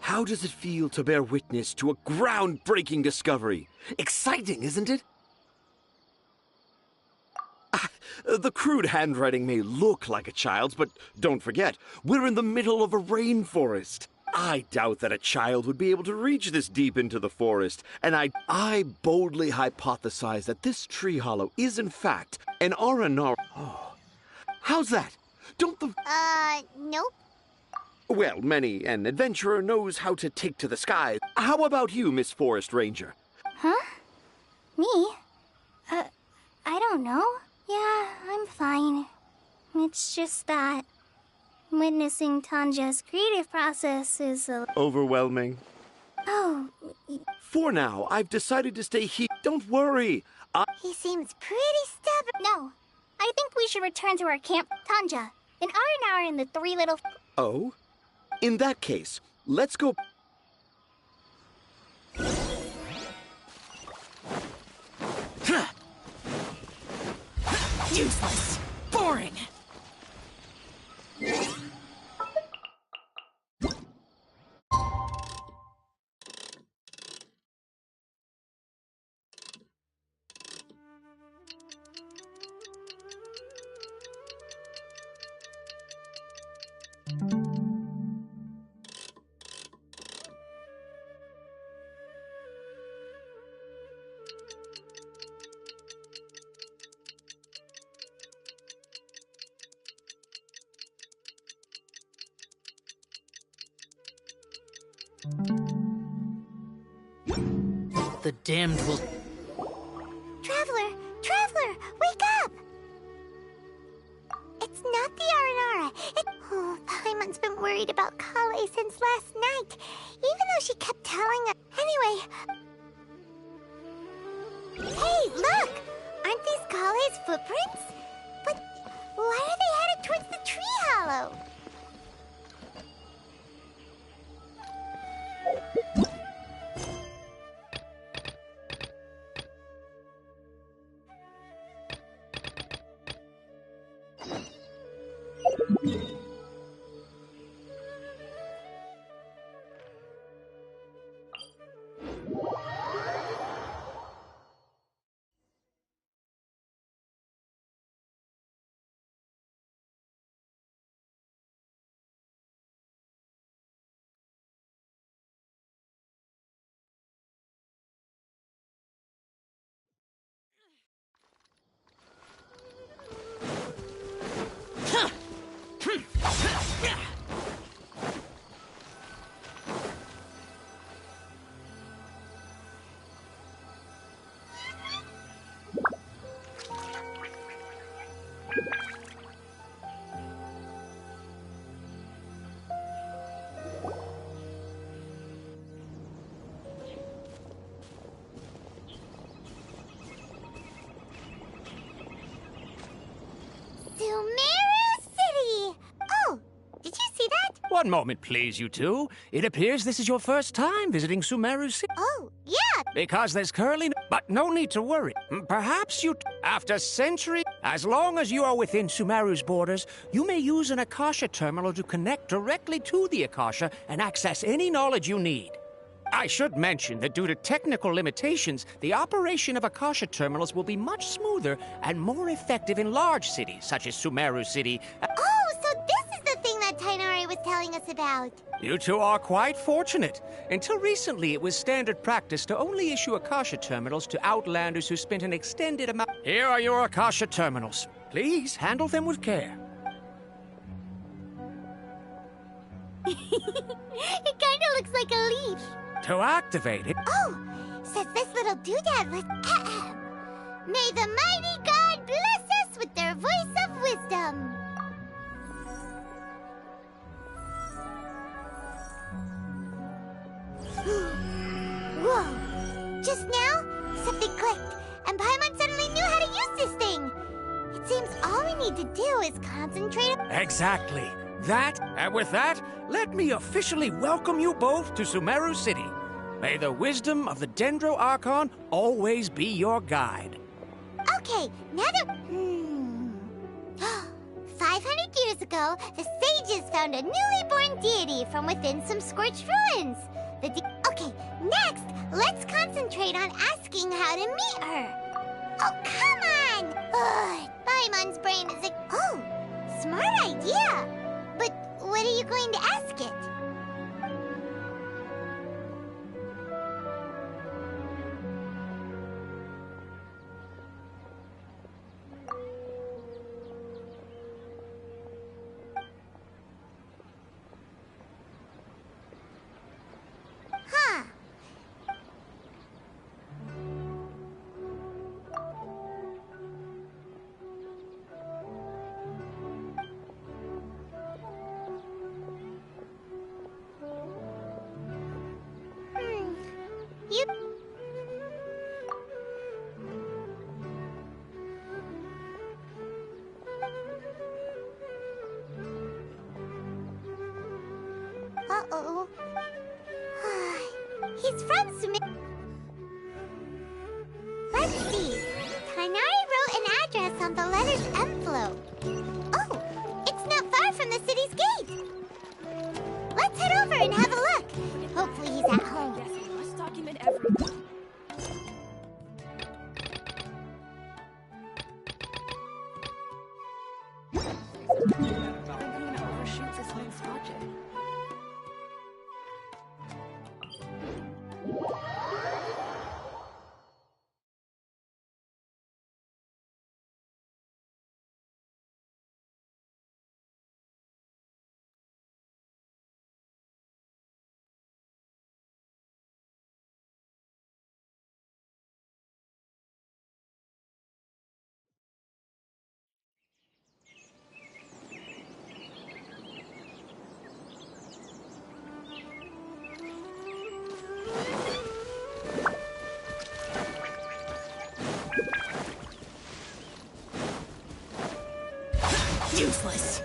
How does it feel to bear witness to a groundbreaking discovery? Exciting, isn't it? The crude handwriting may look like a child's, but don't forget, we're in the middle of a rainforest. I doubt that a child would be able to reach this deep into the forest, and I boldly hypothesize that this tree hollow is in fact an Aranara. Oh. How's that? Don't the... Nope. Well, many an adventurer knows how to take to the sky. How about you, Miss Forest Ranger? Huh? Me? I don't know. Yeah, I'm fine. It's just that witnessing Tanja's creative process is overwhelming. Oh. For now, I've decided to stay here. Don't worry. He seems pretty stubborn. No. I think we should return to our camp. Tanja, an hour and the three little... Oh? In that case, let's go... Useless. Boring. The damned will... Traveler, wake up! It's not the Aranara. Oh, Paimon's been worried about Kale since last night, even though she kept telling us. Anyway... Hey, look! Aren't these Kale's footprints? But why are they headed towards the tree hollow? One moment, please, you two. It appears this is your first time visiting Sumeru City. Oh, yeah! Because there's currently but no need to worry. Perhaps after centuries, as long as you are within Sumeru's borders, you may use an Akasha terminal to connect directly to the Akasha and access any knowledge you need. I should mention that due to technical limitations, the operation of Akasha terminals will be much smoother and more effective in large cities, such as Sumeru City. Oh, so this is the thing that Tainari was telling us about. You two are quite fortunate. Until recently, it was standard practice to only issue Akasha terminals to outlanders who spent an extended amount. Here are your Akasha terminals. Please handle them with care. It kinda looks like a leash. To activate it... Oh, says this little doodad was... May the mighty God bless us with their voice of wisdom. Whoa! Just now, something clicked, and Paimon suddenly knew how to use this thing. It seems all we need to do is concentrate... Exactly. And with that, let me officially welcome you both to Sumeru City. May the wisdom of the Dendro Archon always be your guide. Okay, now that... 500 years ago, the sages found a newly born deity from within some scorched ruins. Okay, next, let's concentrate on asking how to meet her. Oh, come on! Ugh, Paimon's brain is like... Oh, smart idea! But what are you going to ask it? Huh. You... Uh-oh. He's from Sumeru. Let's see. Tainari wrote an address on the letter's envelope. Oh, it's not far from the city's gate. Let's head over and have a look. Hopefully he's at home. Yes, we must document everything. I'm gonna overshoot this man's budget. Useless.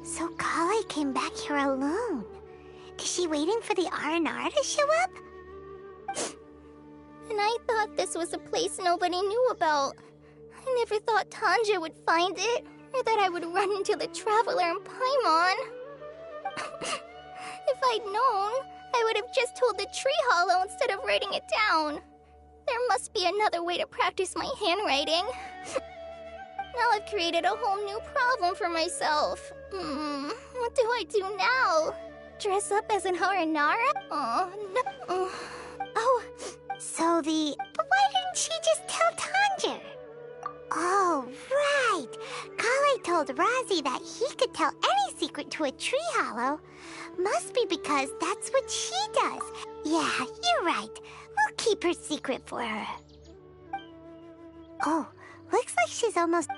So Kale came back here alone. Is she waiting for the R&R to show up? And I thought this was a place nobody knew about. I never thought Tanja would find it, or that I would run into the Traveler and Paimon. If I'd known, I would have just told the tree hollow instead of writing it down. There must be another way to practice my handwriting. Now I've created a whole new problem for myself. What do I do now? Dress up as an Haranara? Oh, no. Oh, so But why didn't she just tell Tanger? Oh, right. Kale told Razi that he could tell any secret to a tree hollow. Must be because that's what she does. Yeah, you're right. We'll keep her secret for her. Oh, looks like she's almost...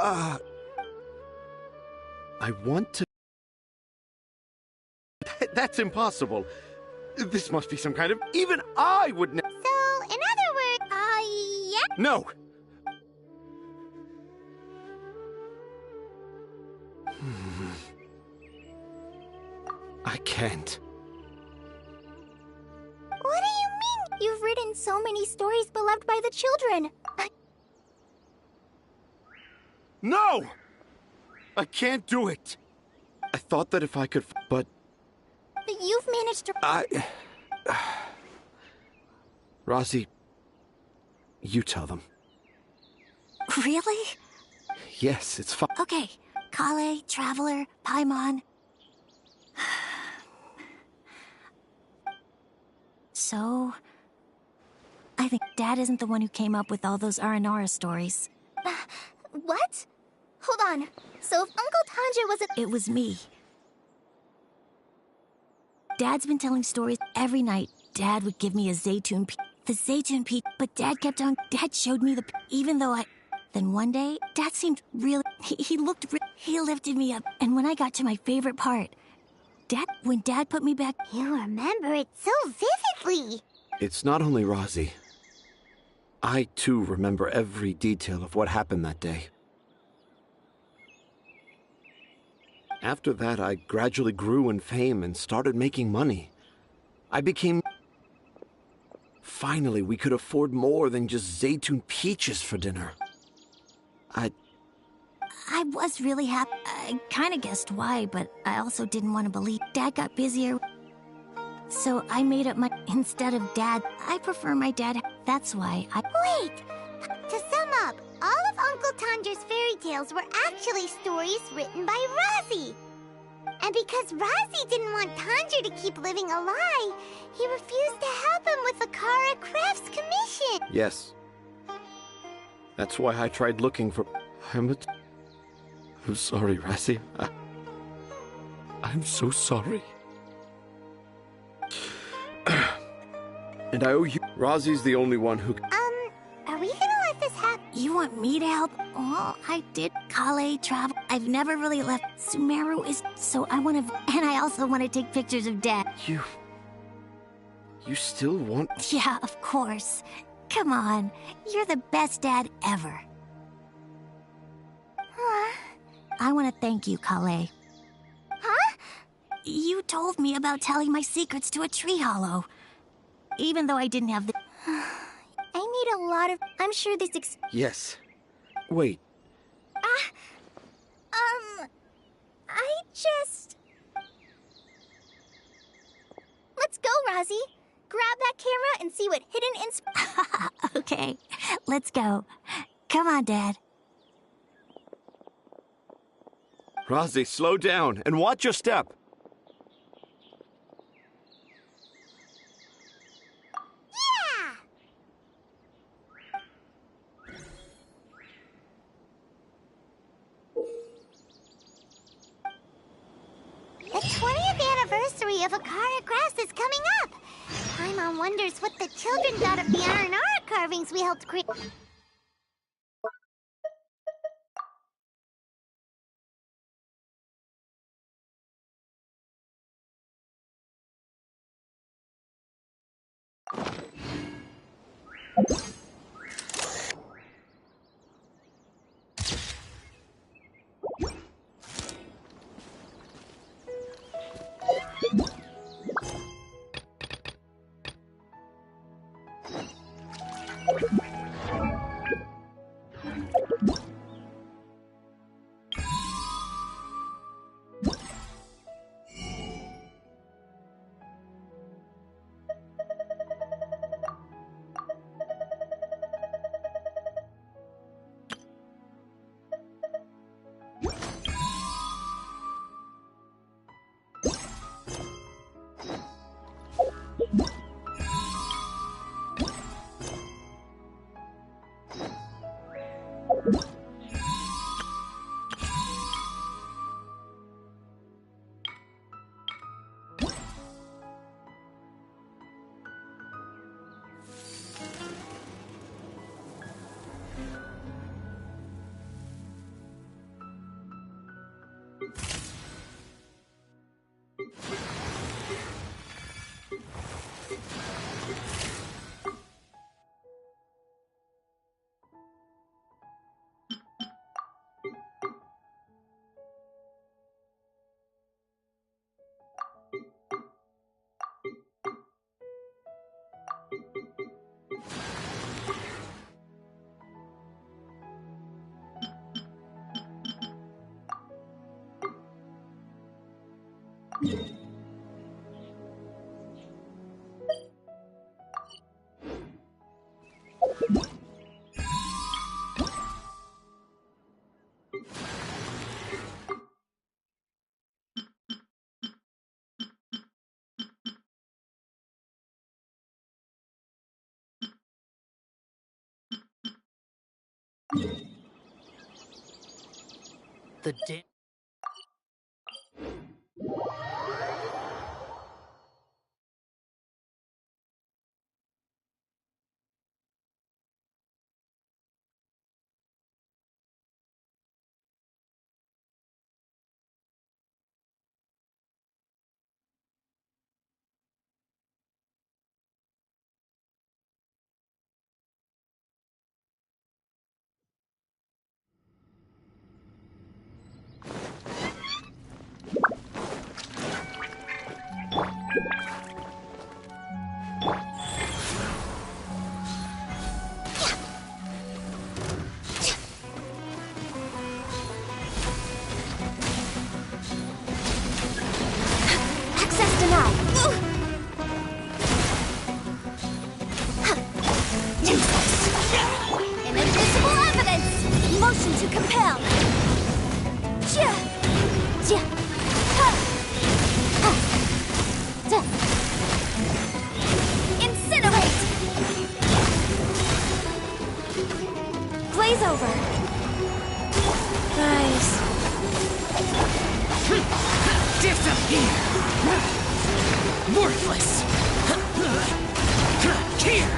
I want to... That's impossible. This must be some kind of... Even I would So, in other words, yeah? No! I can't. What do you mean? You've written so many stories beloved by the children. No! I can't do it. I thought that if I could, but... You've managed to... Rosie, you tell them. Really? Yes, it's fine. Okay. Kale, Traveler, Paimon. So... I think Dad isn't the one who came up with all those Aranara stories. What? Hold on. So if Uncle Tanja wasn't... It was me. Dad's been telling stories every night. Dad would give me a Zaytun peach. The Zaytun peach, but Dad kept on... Dad showed me the... Even though I... Then one day, Dad seemed really... He looked... He lifted me up, and when I got to my favorite part... When Dad put me back... You remember it so vividly! It's not only Rosie. I, too, remember every detail of what happened that day. After that, I gradually grew in fame and started making money. I became... Finally, we could afford more than just Zaytun peaches for dinner. I was really happy. I kind of guessed why, but I also didn't want to believe. Dad got busier. So I made up my... Instead of Dad, I prefer my dad. That's why I... Wait! To sum up, all of Uncle Tandra's fairy tales were actually stories written by Rosie. And because Rosie didn't want Tandra to keep living a lie, he refused to help him with the Kara Crafts commission. Yes. That's why I tried looking for... I'm sorry, Rosie. I'm so sorry. And I owe you... Rosie's the only one who... Are we gonna let this happen? You want me to help? Oh, I did Kale travel. I've never really left. Sumeru is... So I want to... And I also want to take pictures of Dad. You still want... Yeah, of course. Come on. You're the best dad ever. I want to thank you, Kale. Huh? You told me about telling my secrets to a tree hollow. Even though I didn't have the... I need a lot of... I'm sure this Yes. Wait. I just... Let's go, Rosie. Grab that camera and see what hidden Okay, let's go. Come on, Dad. Rosie, slow down and watch your step. Yeah! The 20th anniversary of Akara Crafts is coming up. Paimon wonders what the children thought of the Aranara carvings we helped create. The damn... Access denied. Inadmissible evidence! Motion to compel. Chia! Chia! Ha! Ha! Ta! Incinerate! Blaze over. Guys. Disappear! Worthless! Here!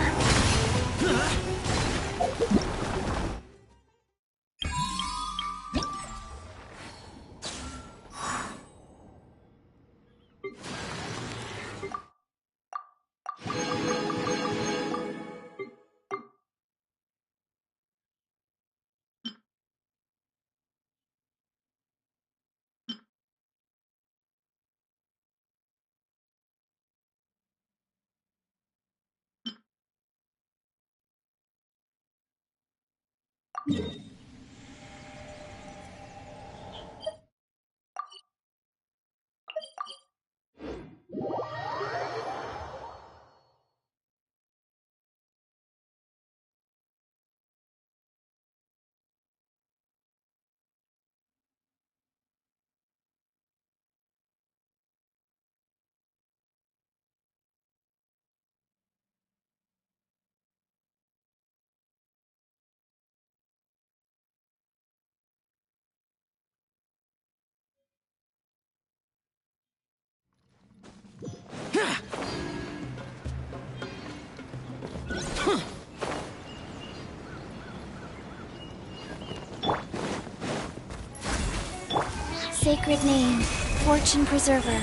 Sacred name. Fortune preserver.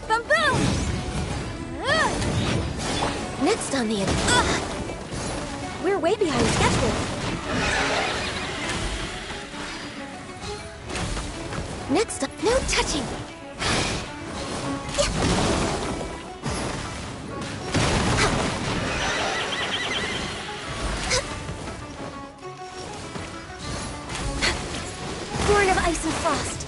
Boom boom! Next on the... We're way behind schedule. Next up... No touching. Born of ice and frost.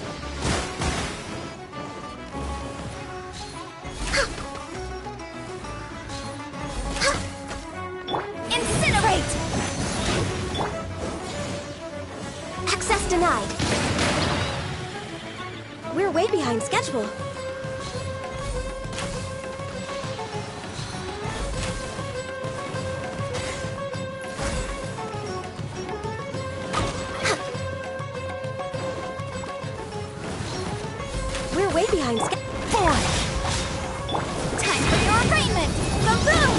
Incinerate! Access denied. We're way behind schedule. We're way behind schedule. Time for your arraignment! Boom boom!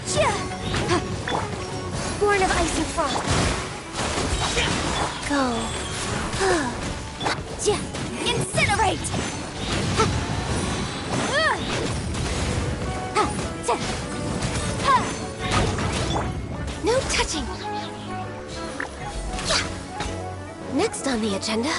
Chia! Born of ice and frost. Go. Chia! Incinerate! No touching. Next on the agenda.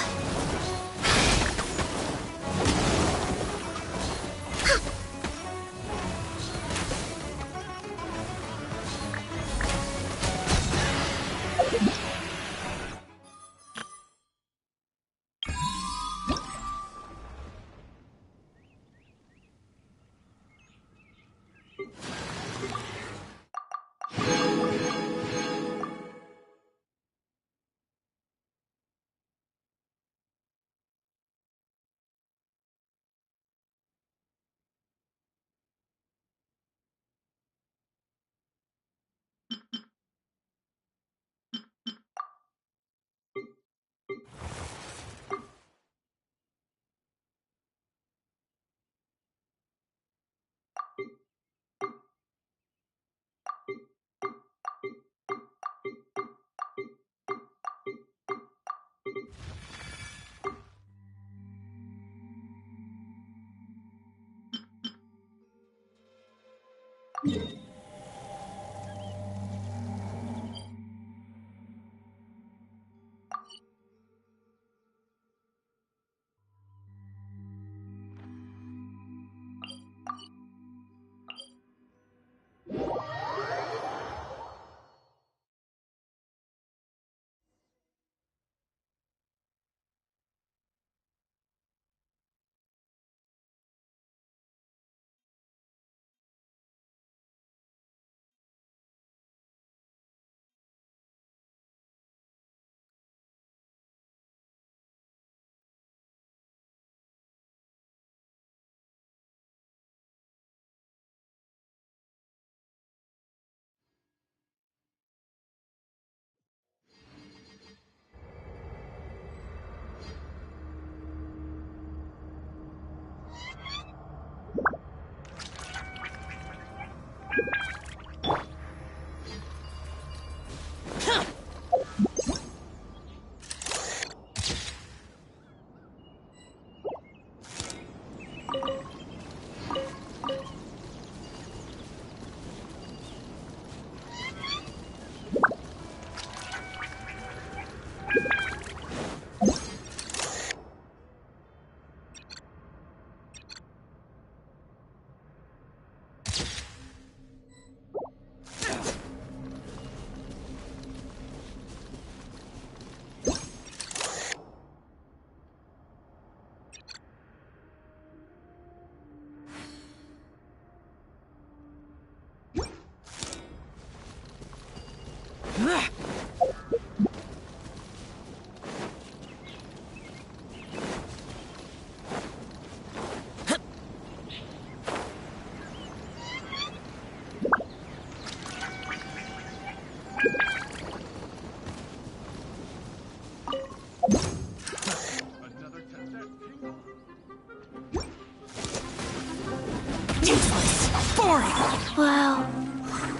Wow.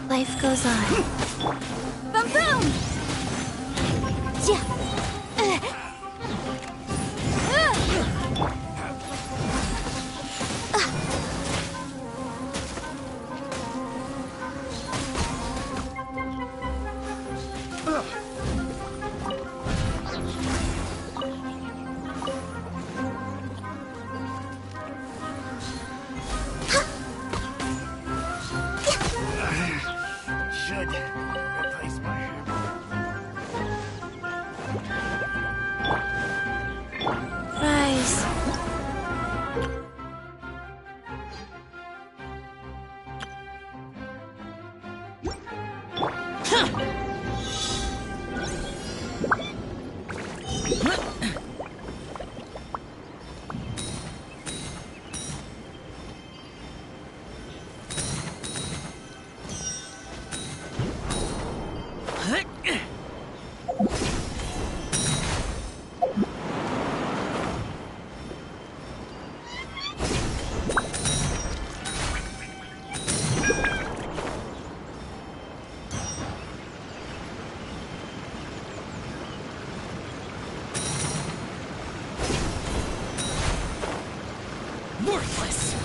Life goes on. Boom boom! Should replace my Rise. Worthless!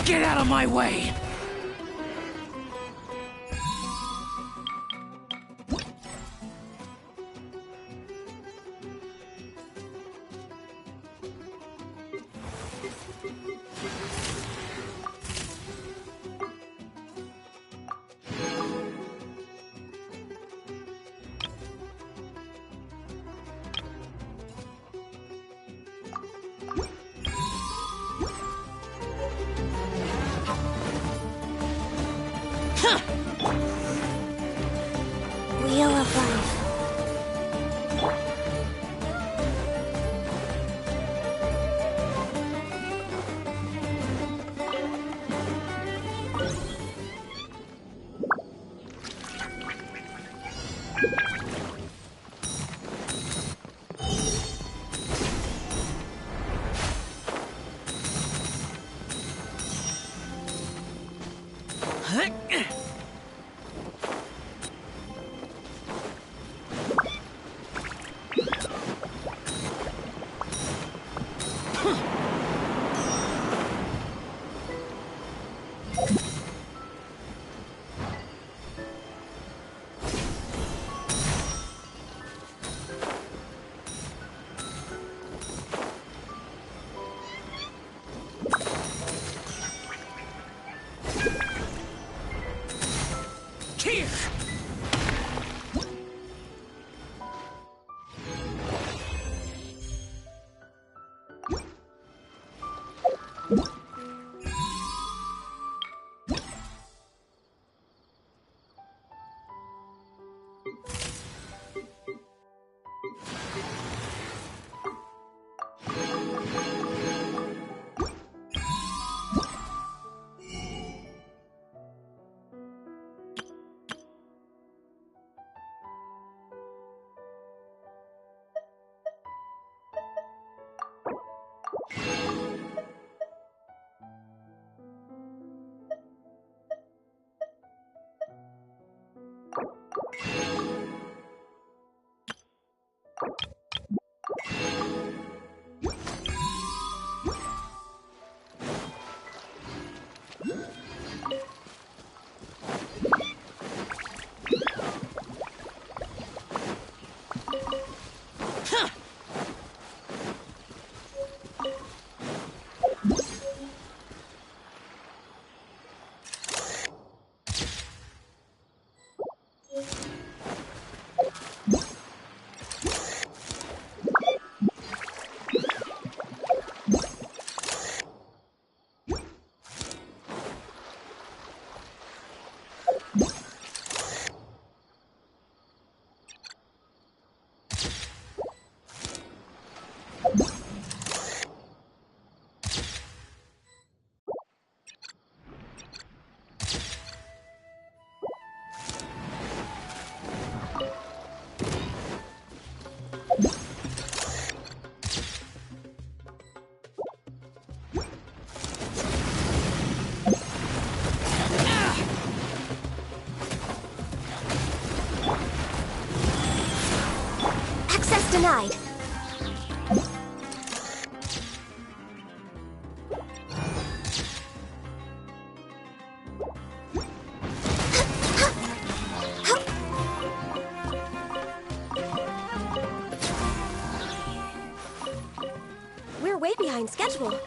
Get out of my way! Wheel of Life. Here! Denied. We're way behind schedule.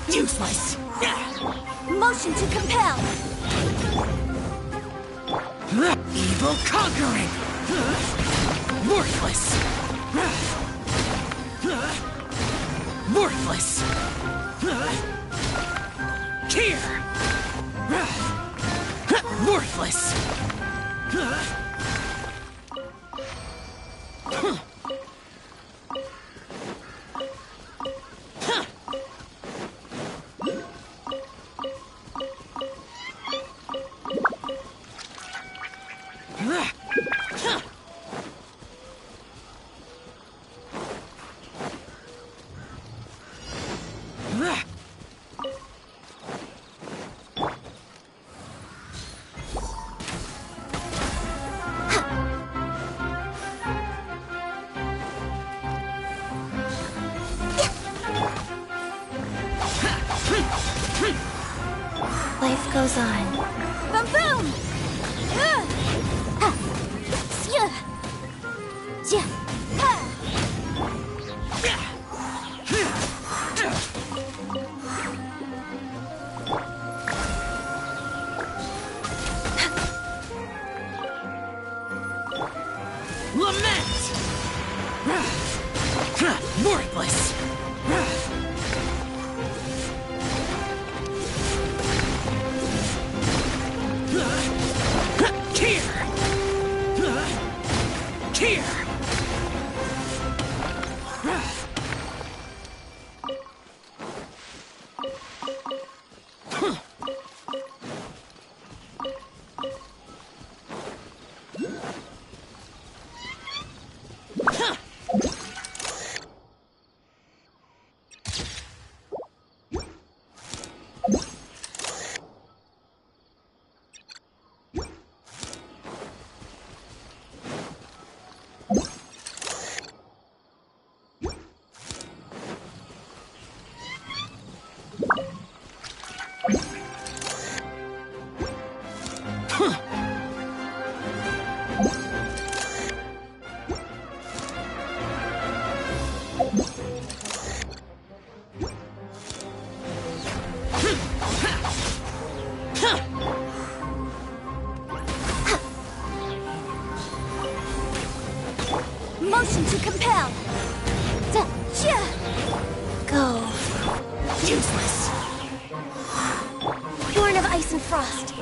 Useless. Motion to compel. Evil conquering. Worthless. Worthless. Here. Worthless. Life goes on. Boom boom! Lament! Worthless! Useless. Born of ice and frost.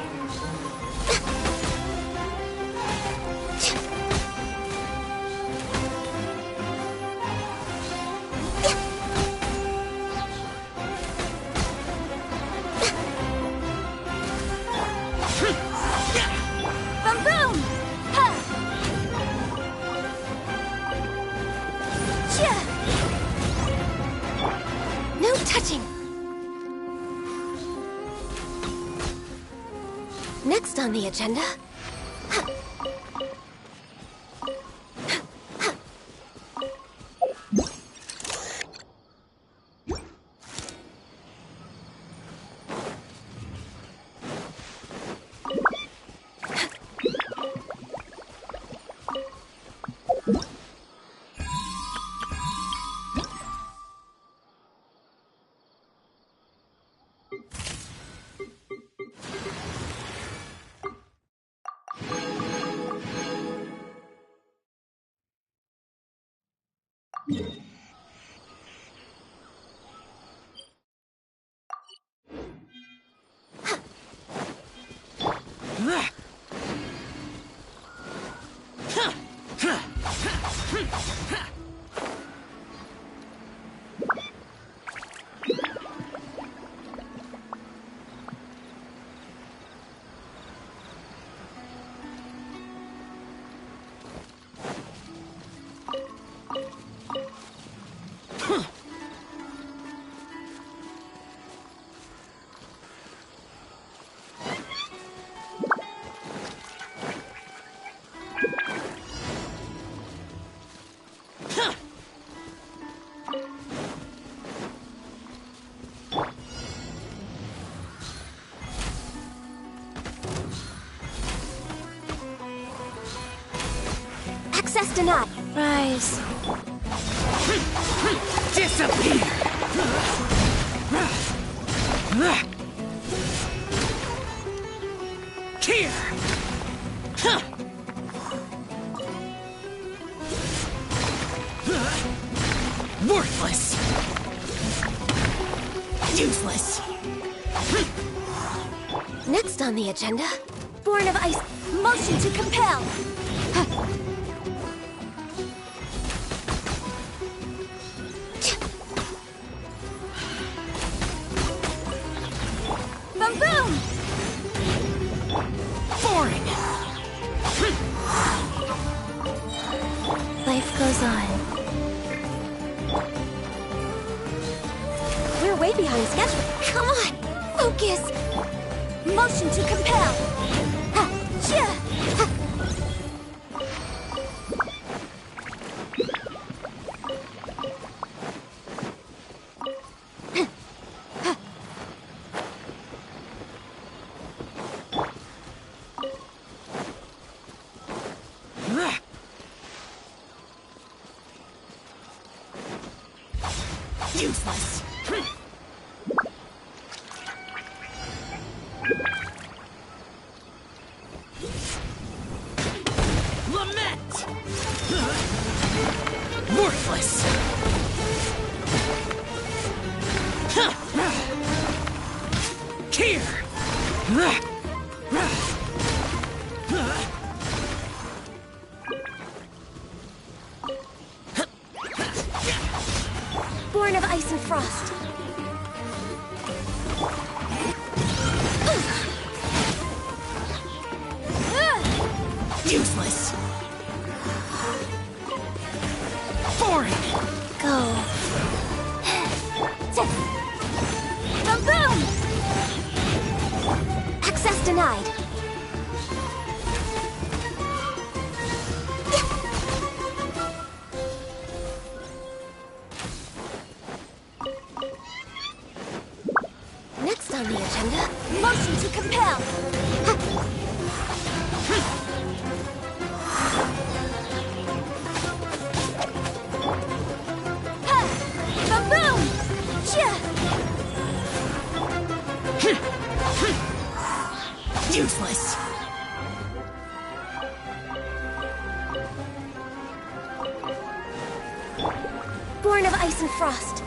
Boom boom! Ha! Chia! No touching. Next on the agenda. Access denied. Rise. Disappear! Here! Worthless! Useless! Next on the agenda. Born of ice. Motion to compel! Boom boom! Boring! Life goes on. We're way behind schedule. Come on! Focus! Motion to compel! Ha! Chia! Ha! Useless! Lament! Worthless! Here! Born of ice and frost. Useless! Boring! Go. Boom boom! Access denied. Next on the agenda. Motion to compel! Ha! Boom boom! Chia! Useless! Born of ice and frost.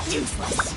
Useless.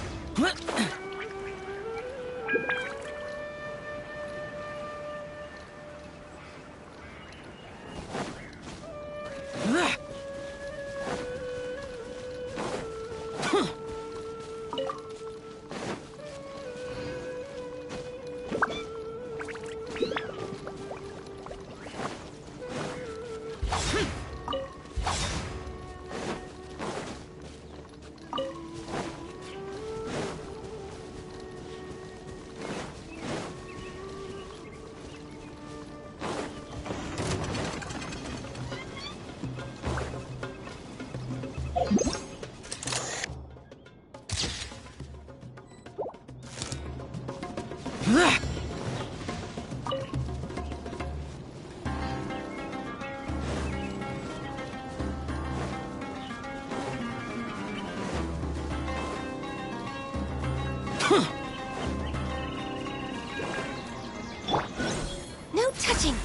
No touching.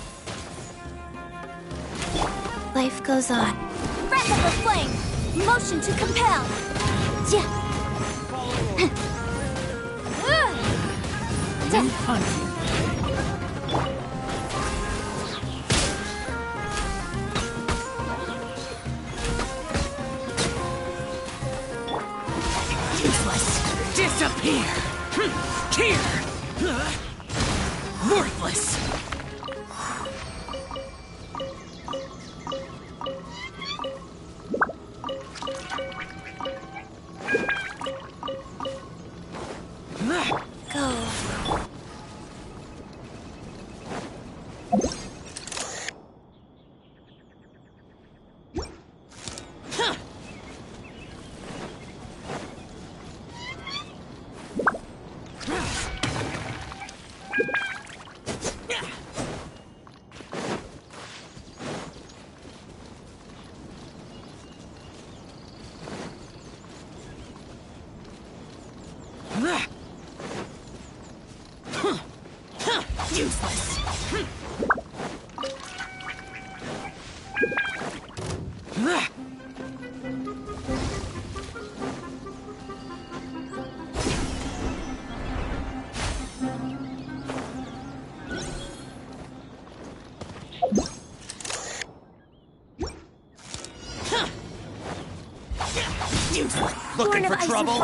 Life goes on. Breath of the flame! Motion to compel! New punch. Useless. Disappear. Here. Worthless. Go. Useless. Looking for trouble?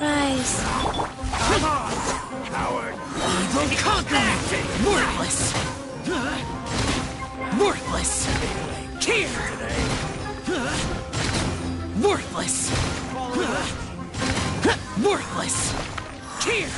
Rise. Come on, coward! Evil conquer! Worthless! Worthless! Here! Worthless! Worthless! Here!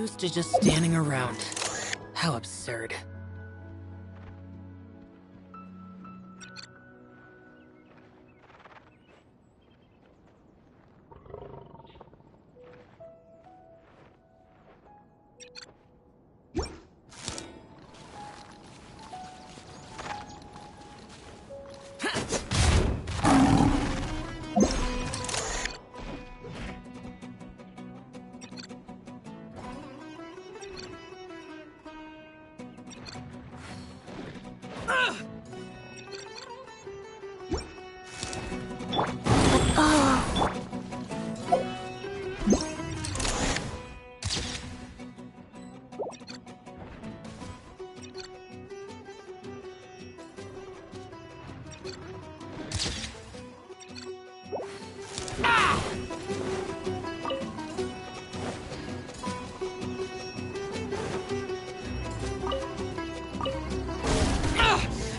used to just standing around. How absurd.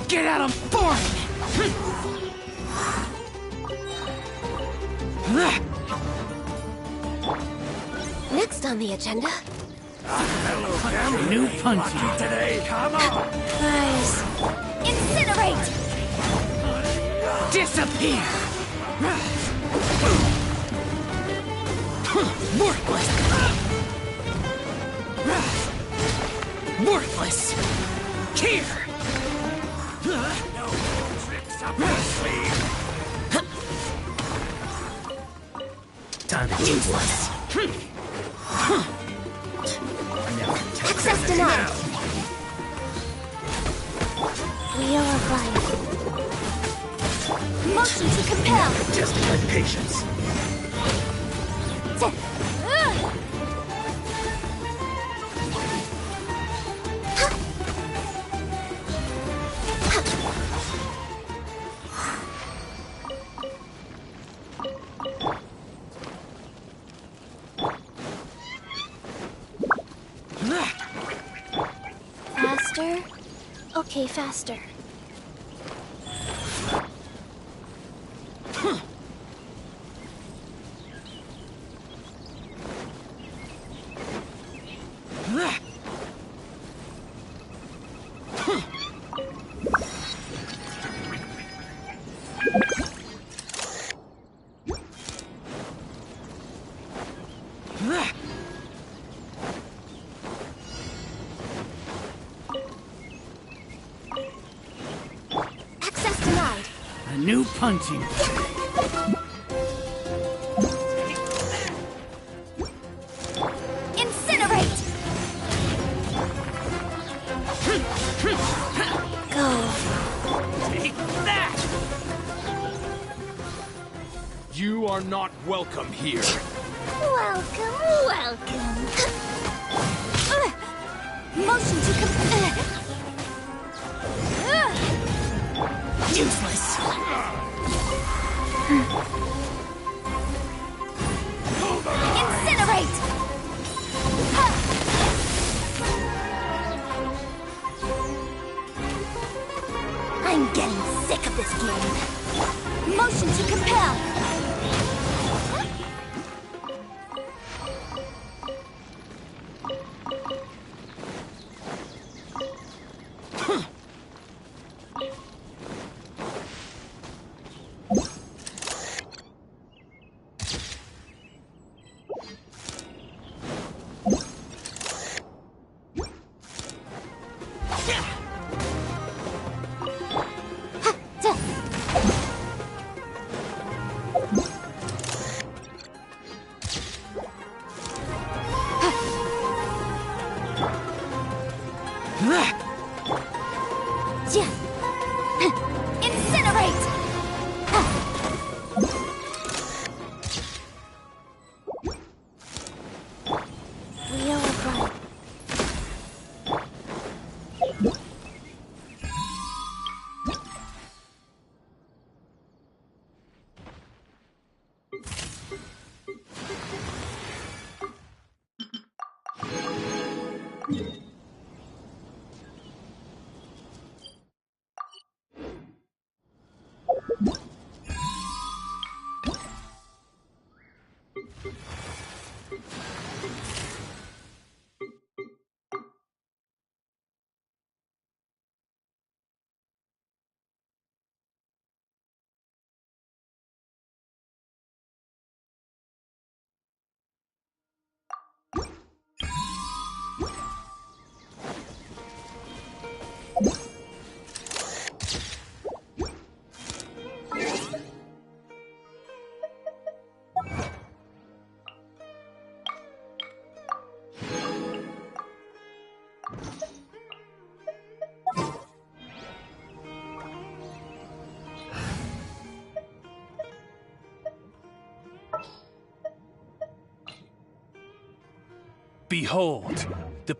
Get out of boring! Next on the agenda. New punching today. Come on! Nice. Incinerate! Disappear! Worthless! Worthless! Here! No tricks up my sleeve! Time to useless! Access denied. Wheel of life. Motion to compel. Testing my patience. Faster? Okay, faster. Access denied. A new punching. Incinerate! Go. Take that! You are not welcome here. Welcome, welcome. Motion to Useless! Incinerate! I'm getting sick of this game. Motion to compel. Incinerate! Wheel of life. Behold, the...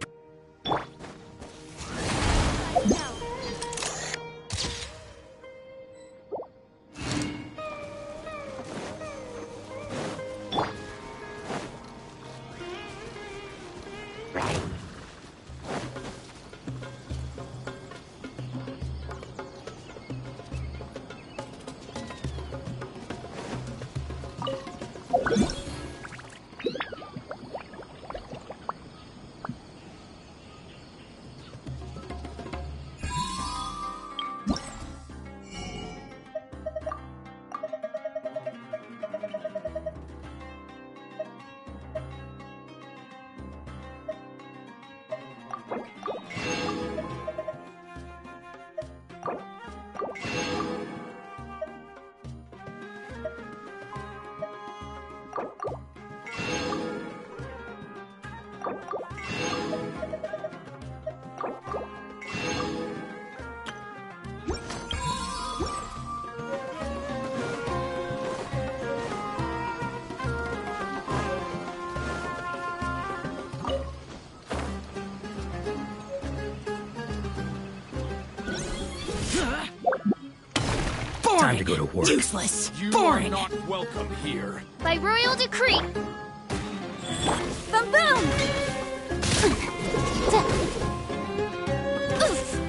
Time to go to work. Useless. You Boring. are not welcome here. By royal decree. Boom boom! Oof!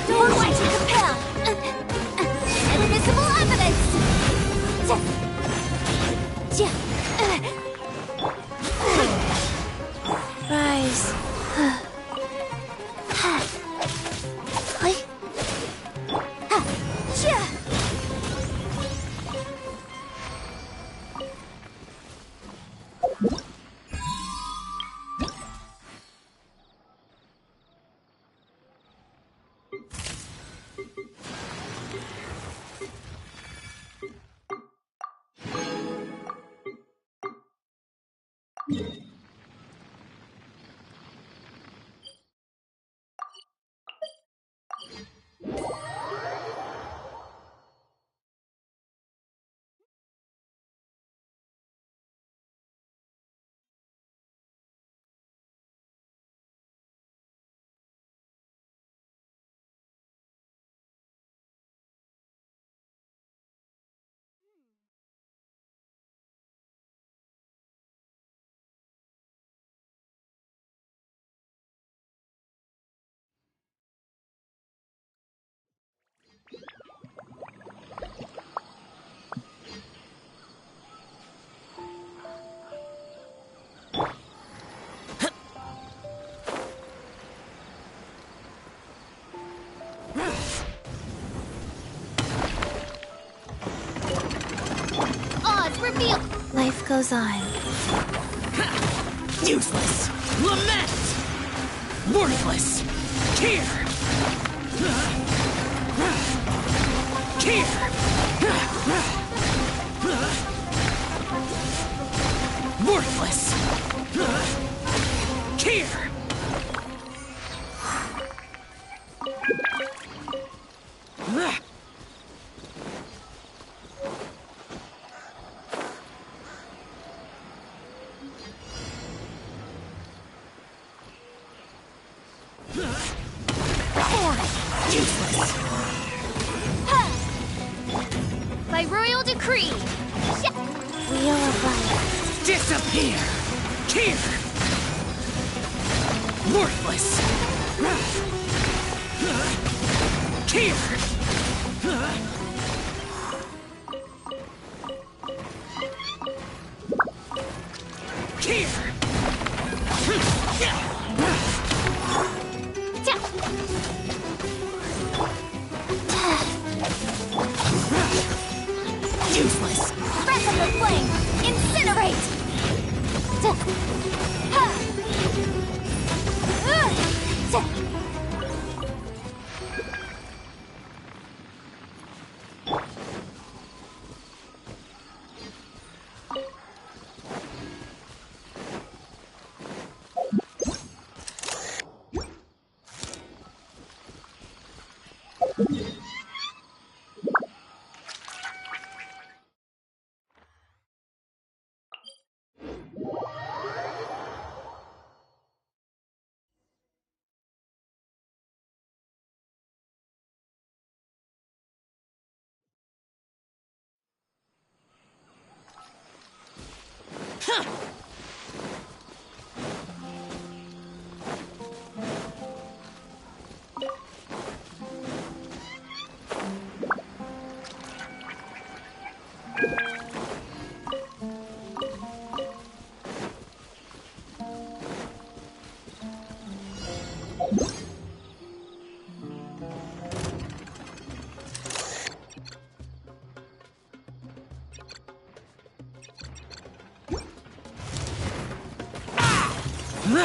Motion to compel! Inadmissible evidence! Rise. Life goes on. Useless. Lament. Worthless. Here. Here. Worthless. Here. By royal decree. Wheel of life. Disappear. Here. Worthless. Here. Useless. Breath of the flame. Incinerate. Oz,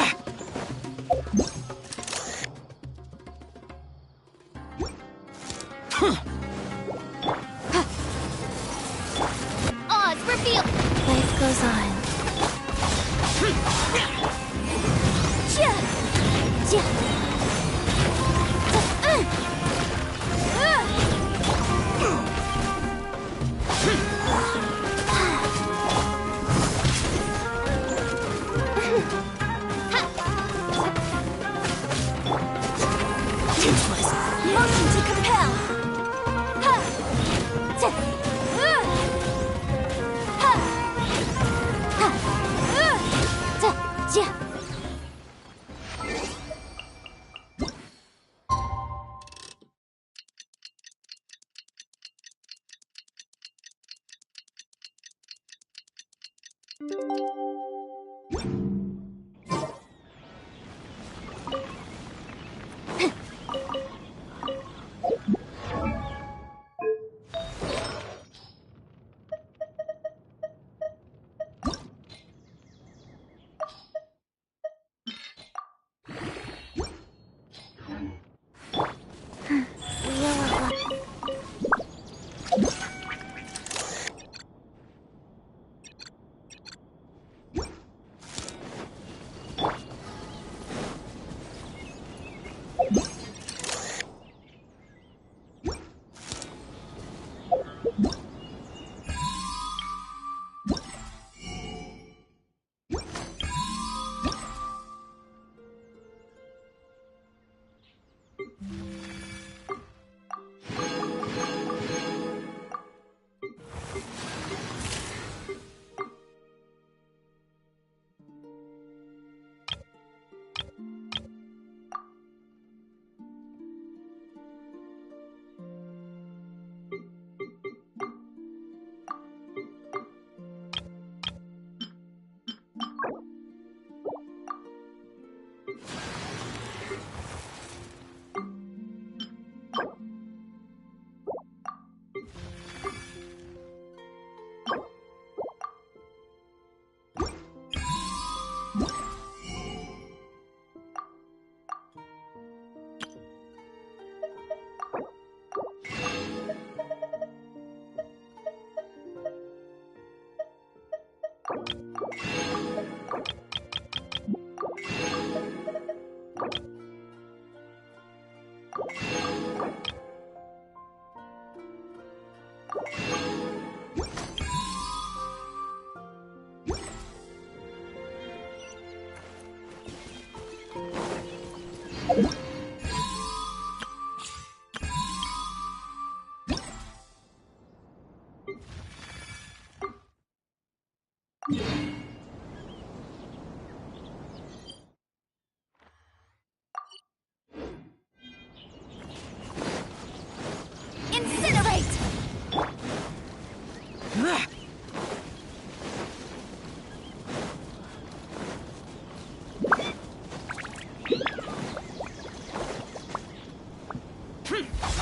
reveal! Life goes on. Useless. Motion to compel. Ha! Ha! Ha! Incinerate!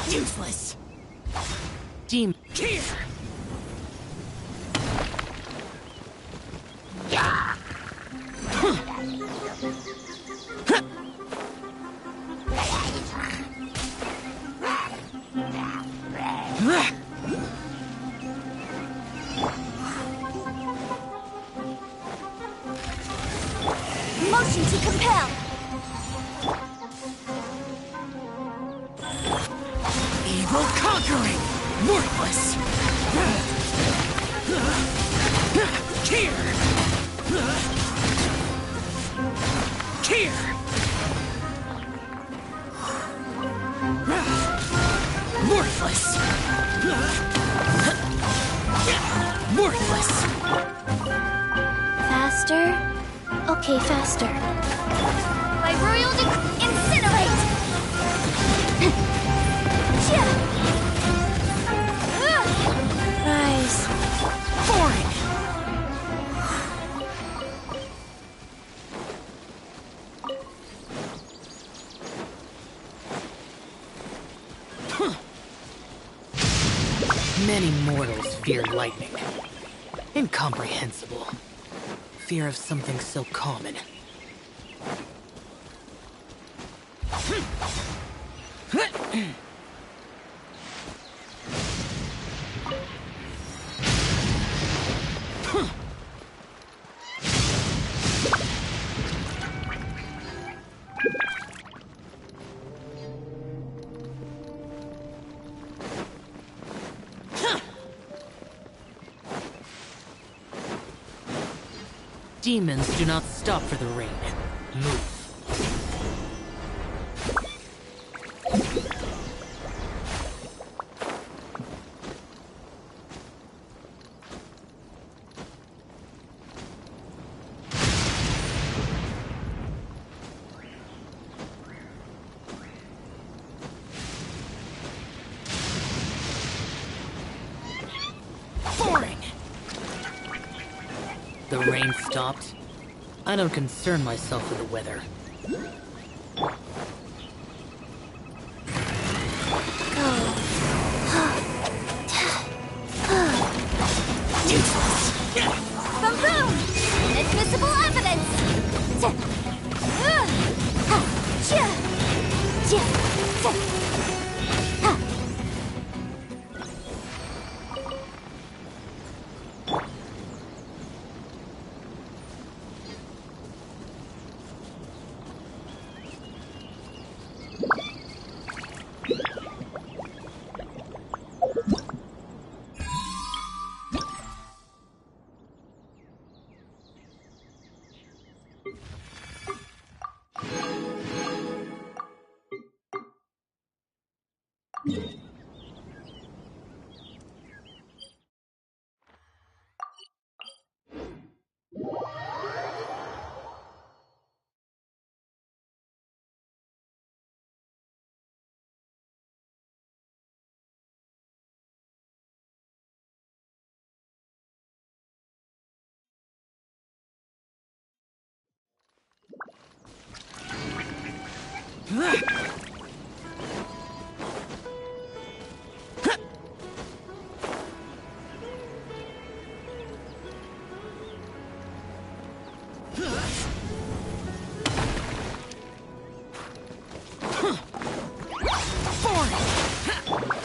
Useless. Team here. Motion to compel. Evil conquering. Worthless. Here. Here. Worthless. Worthless. Faster? Okay, faster. By royal incinerate! Rise. Foreign. Many mortals fear lightning. Incomprehensible. Fear of something so common. Demons do not stop for the rain. Move. Boring! The rain stopped. I don't concern myself with the weather. Boom boom! Inadmissible evidence!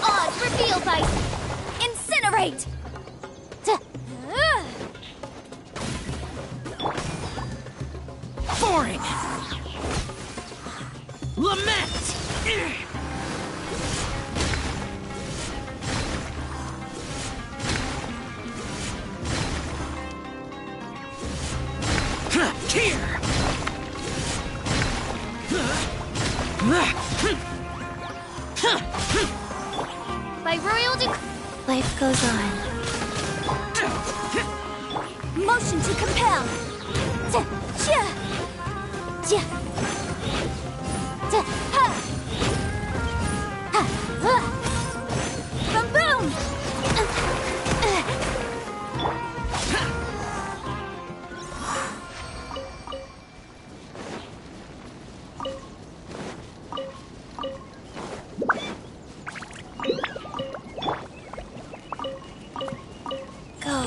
Odds revealed by incinerate! Boring! Lament! Here! By royal life goes on. Motion to compel! Boom boom! Go.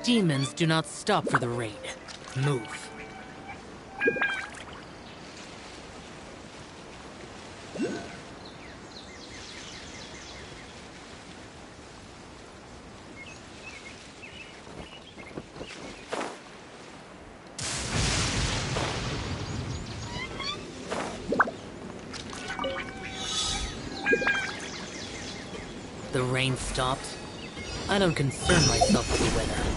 Demons do not stop for the raid. Move. The rain stopped. I don't concern myself with the weather.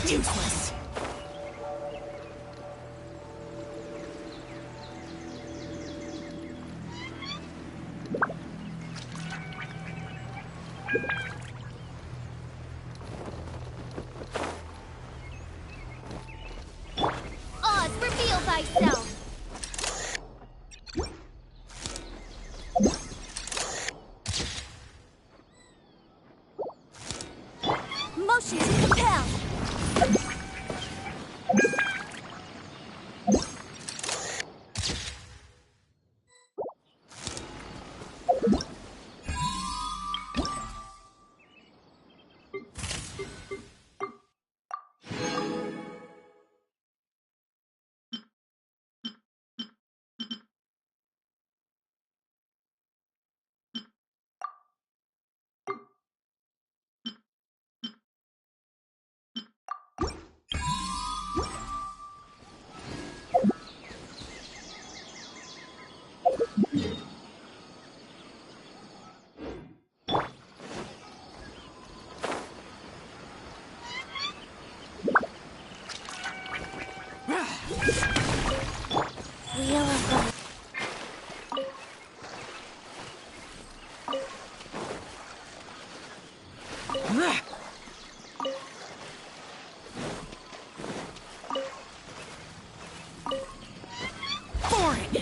Useless. Oz, reveal thyself! Motion to compel. Wheel of the... For it!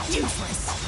Useless.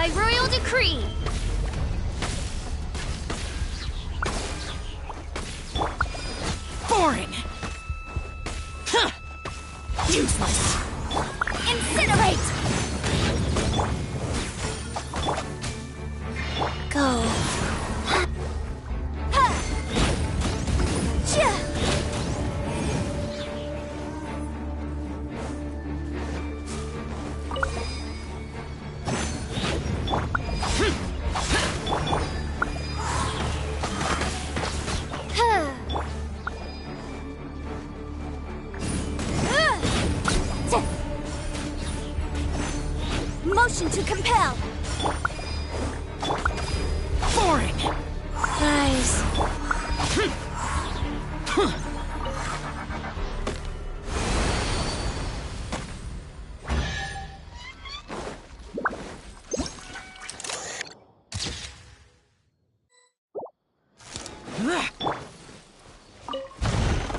By royal decree. Foreign. Huh. Useless. Incinerate. Go. to compel! Boring! Guys.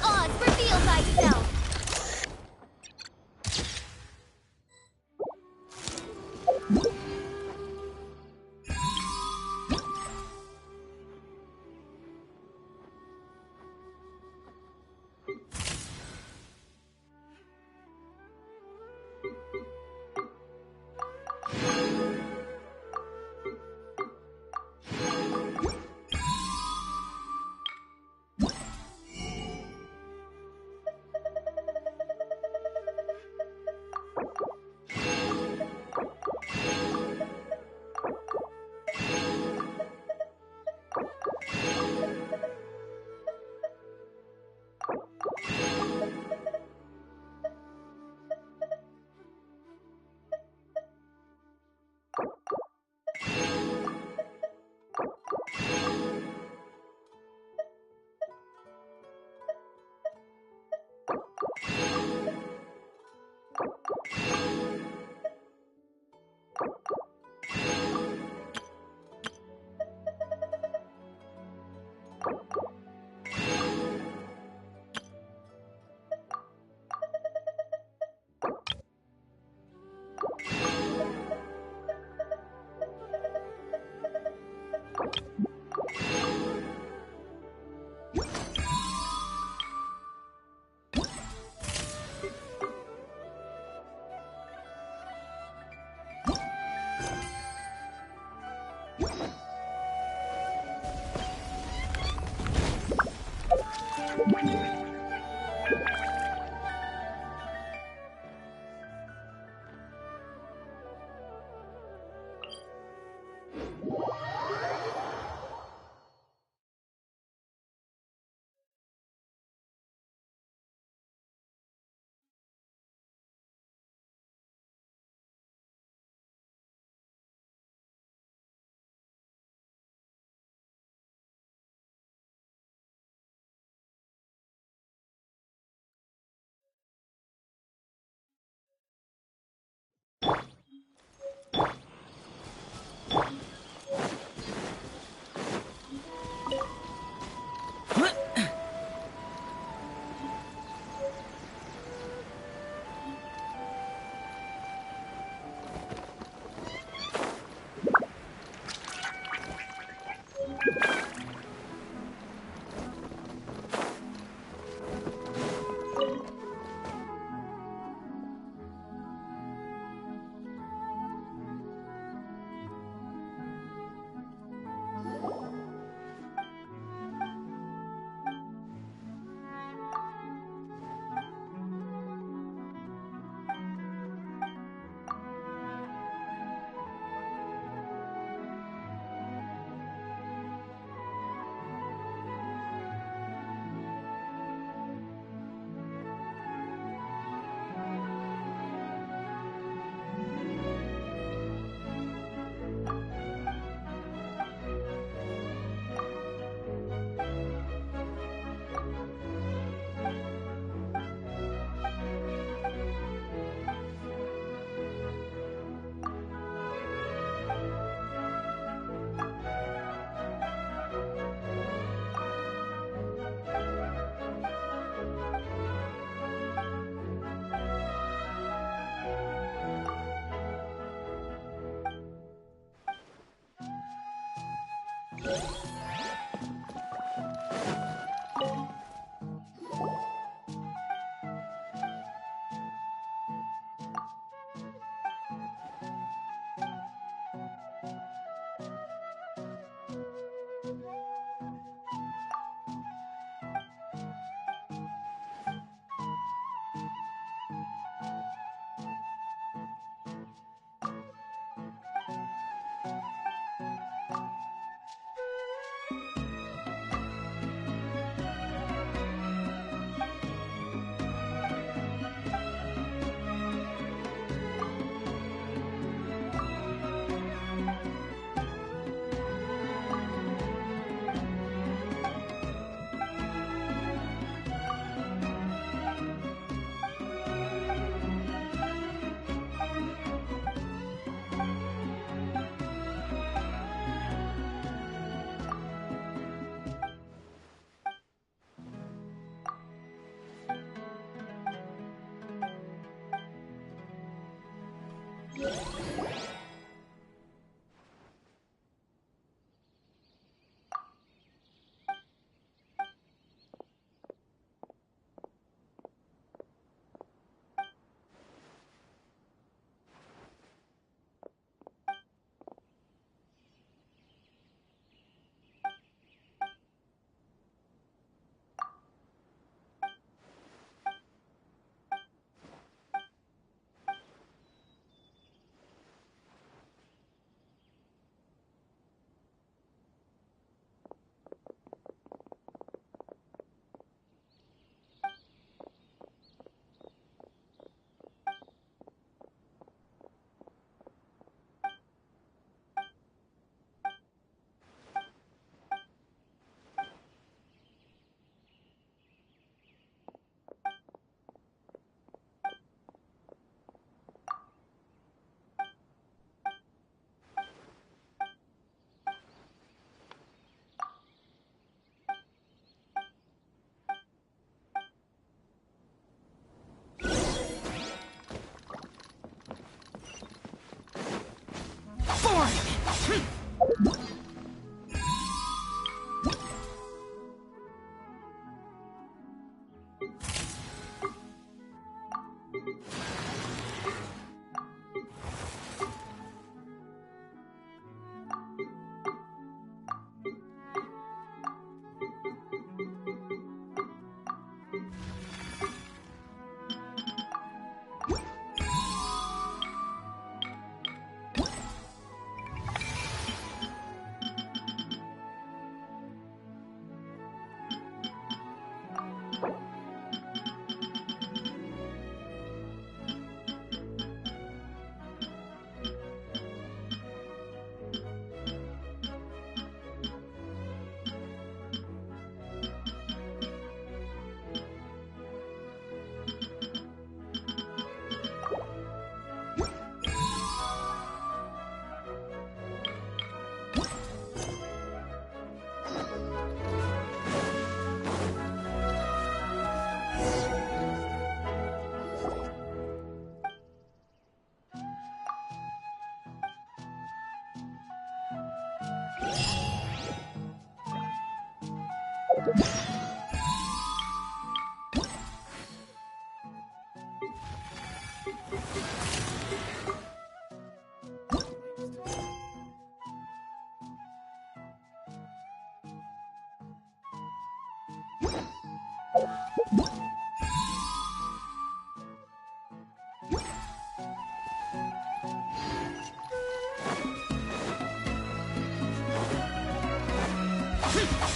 Odds reveal thyself!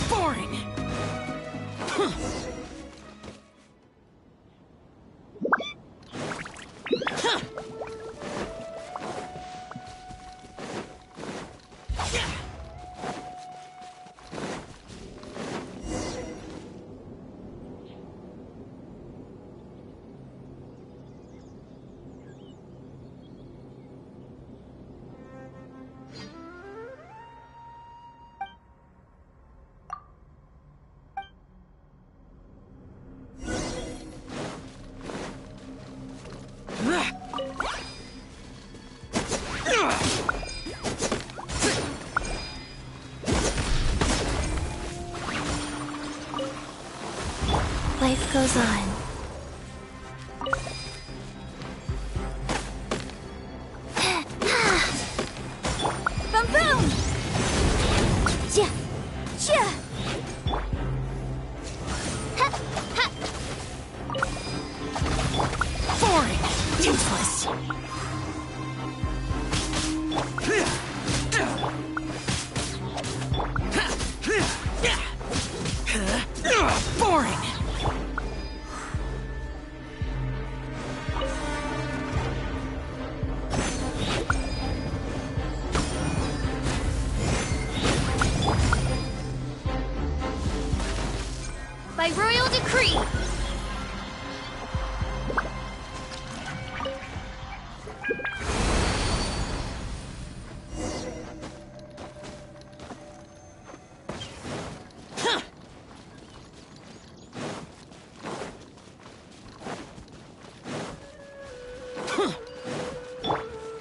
Boring! Life goes on. Boom boom! Ja! Ja! Ha! Ha! Boring! Useless! Boring! By royal decree!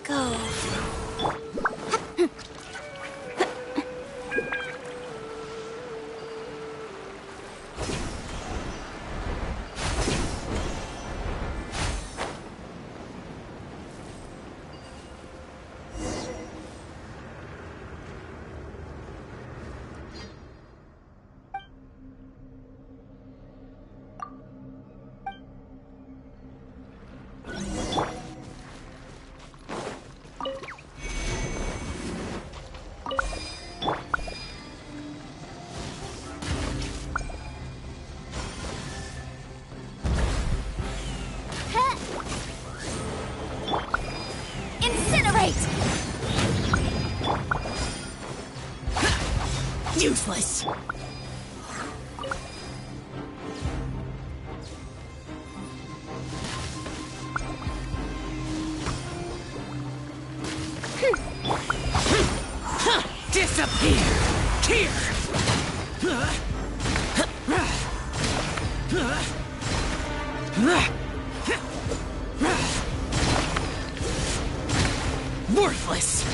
Go. Incinerate! Useless! Disappear! Here! Worthless!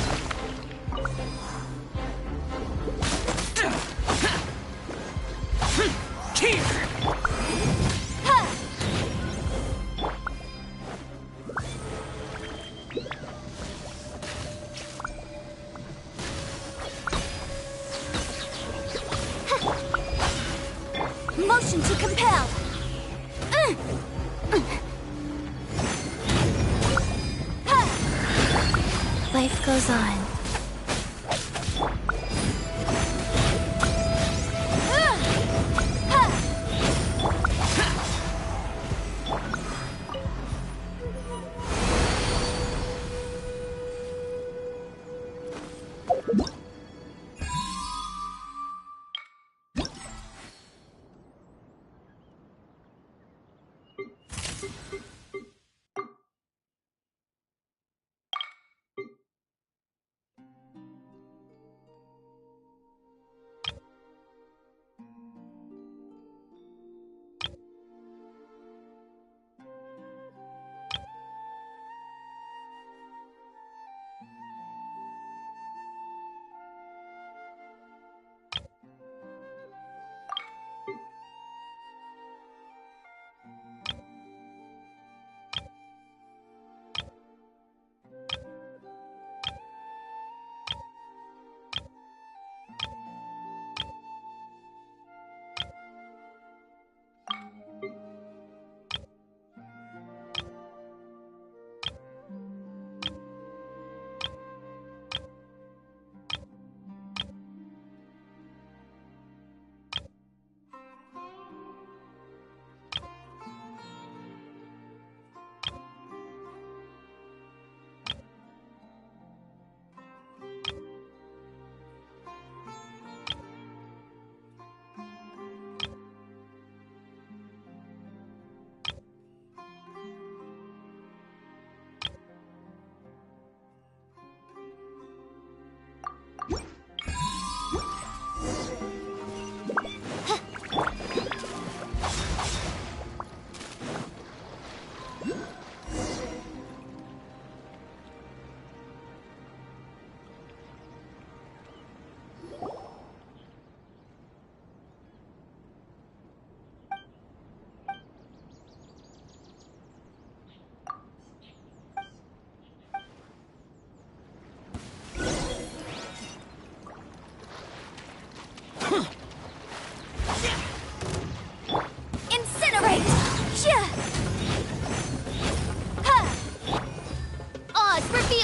Motion to compel! Life goes on.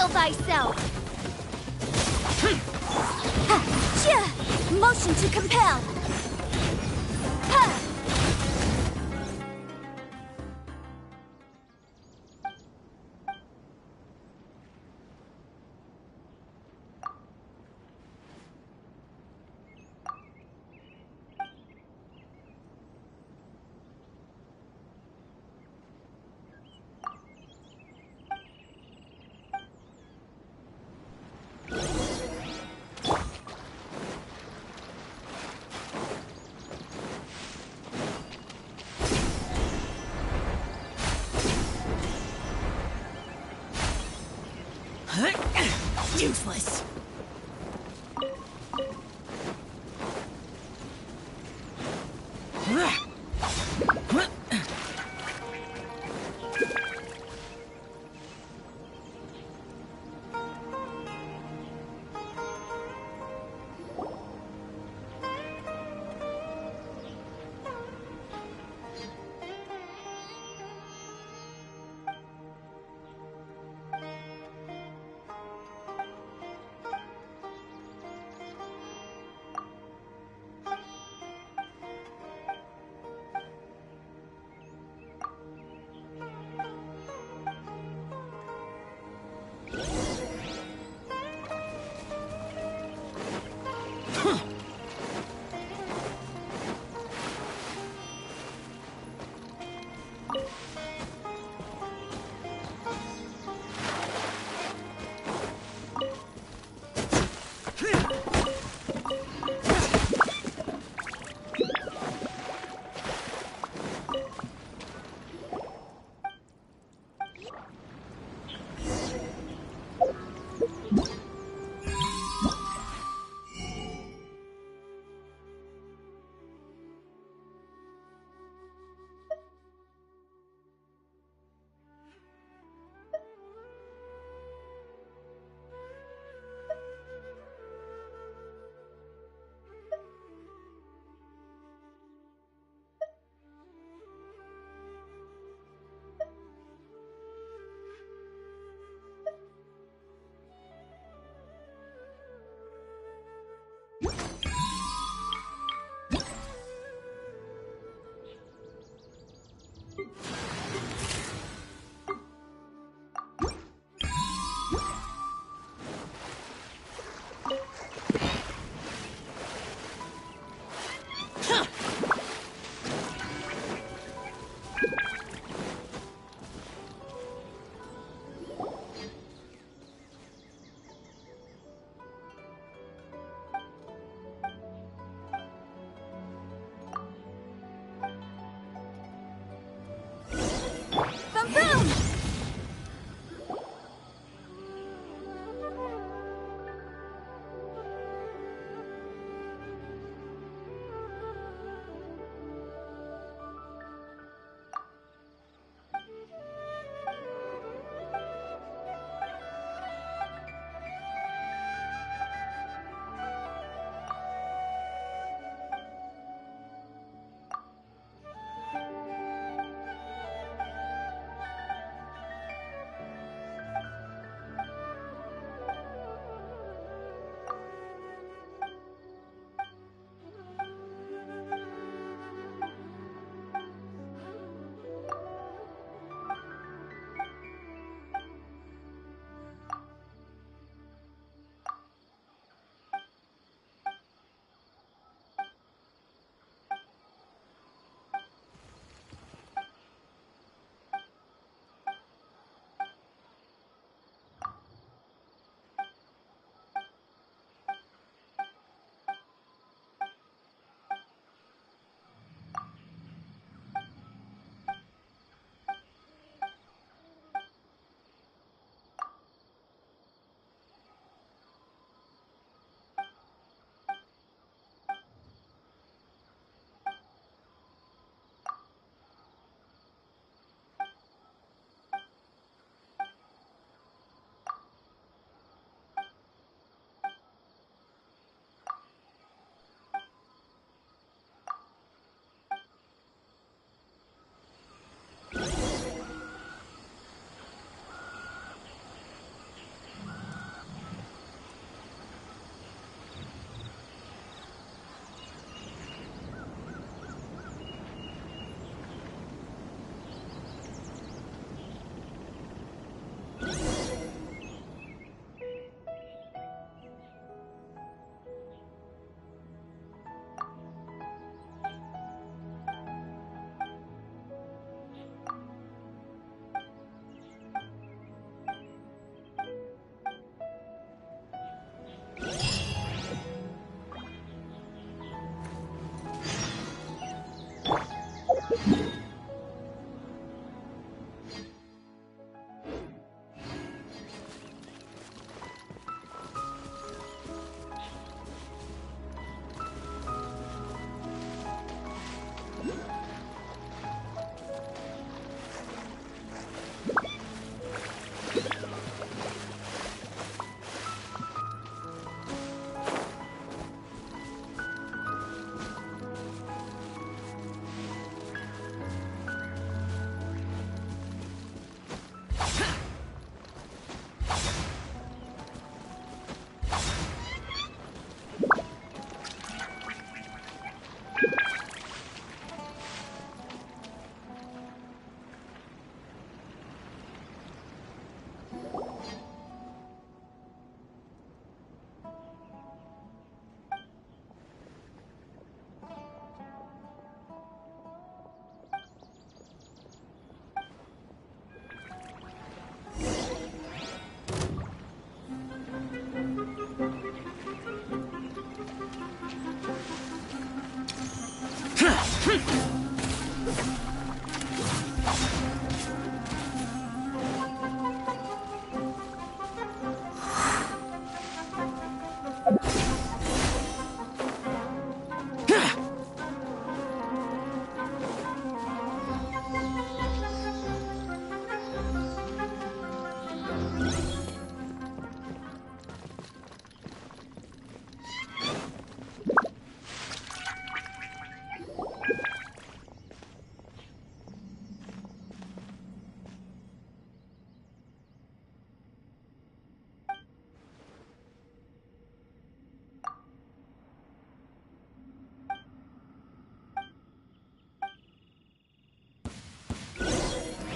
Thyself. Motion to compel. Useless.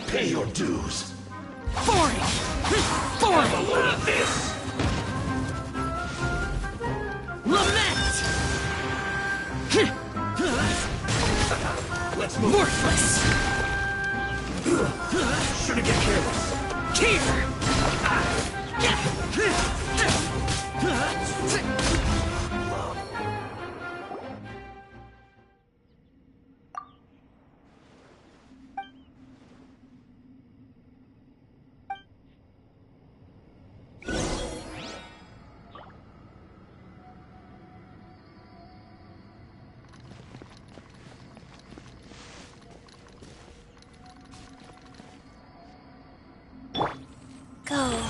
Pay your dues. Have a load of this! Lament! Let's move. Worthless! Shouldn't get careless. Here! Go.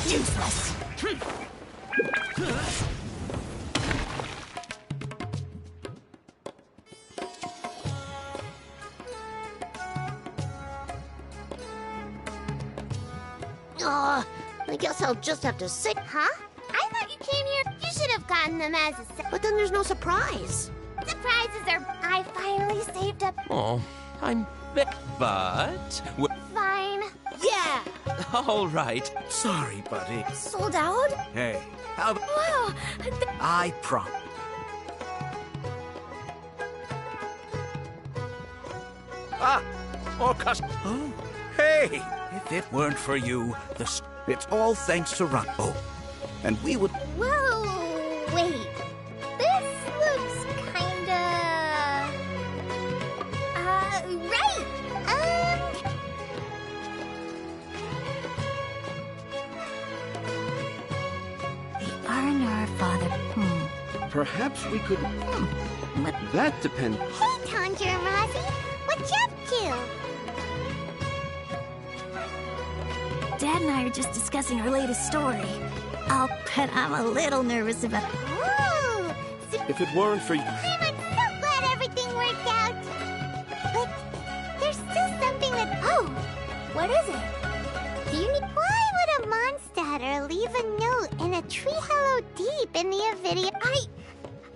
Useless. I guess I'll just have to sit. Huh? I thought you came here. You should have gotten them as a But then there's no surprise. Surprises are... I finally saved up... Oh, I'm... But... Fine. Yeah! All right. Sorry, buddy. Sold out? Hey, how... Wow. I promise. Ah, more Oh, hey! If it weren't for you, it's all thanks to Ron. Oh, and we would... Whoa! Wait. This looks kinda... right! The Arnar father. Perhaps we could... That depends... Hey, Tanja and Rosie! What you up to? Dad and I are just discussing our latest story. I'll bet I'm a little nervous about... Ooh! If it weren't for you... I'm so glad everything worked out! But there's still something that... Oh! What is it? Do you need... Why would a monster leave a note in a tree hollow deep in the video?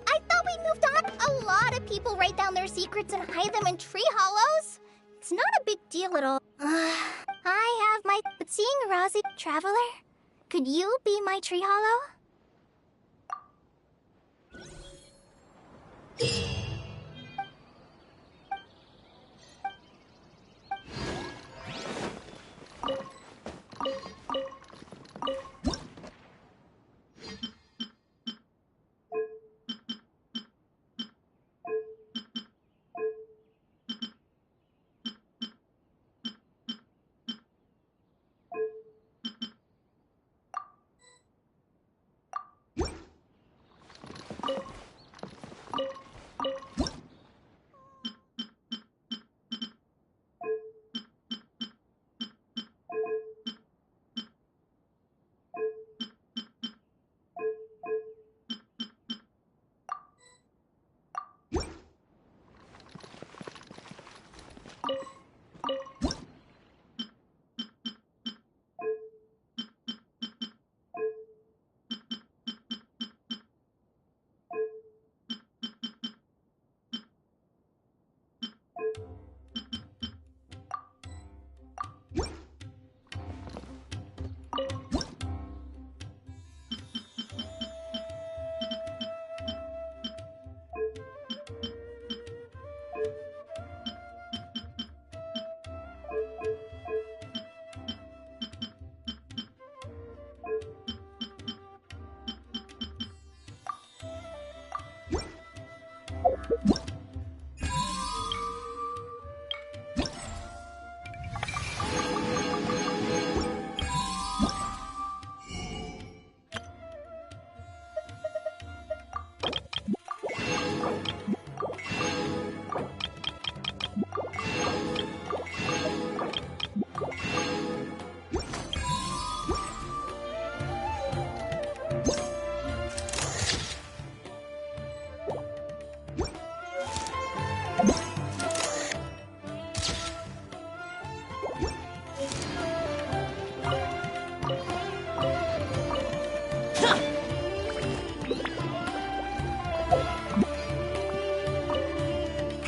I thought we moved on. A lot of people write down their secrets and hide them in tree hollows. It's not a big deal at all. I have my... But seeing Rosie, Traveler, could you be my tree hollow?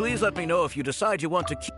Please let me know if you decide you want to keep...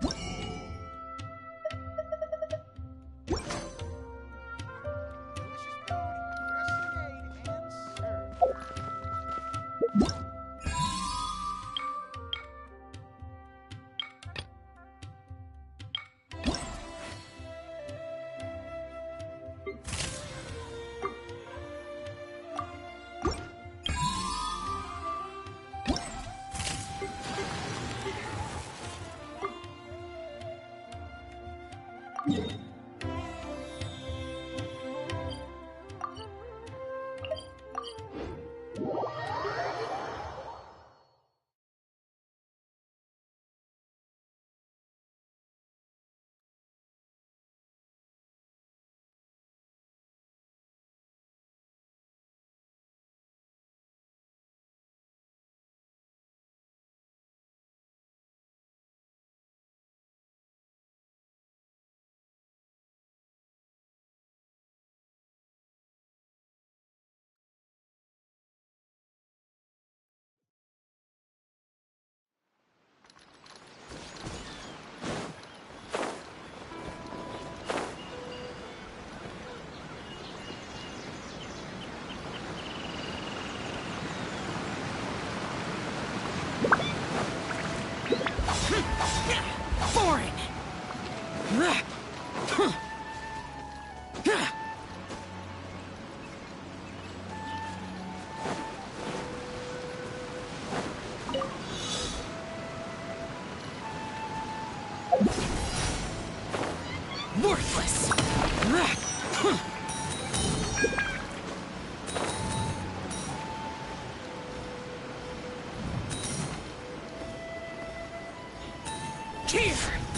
Worthless! Here!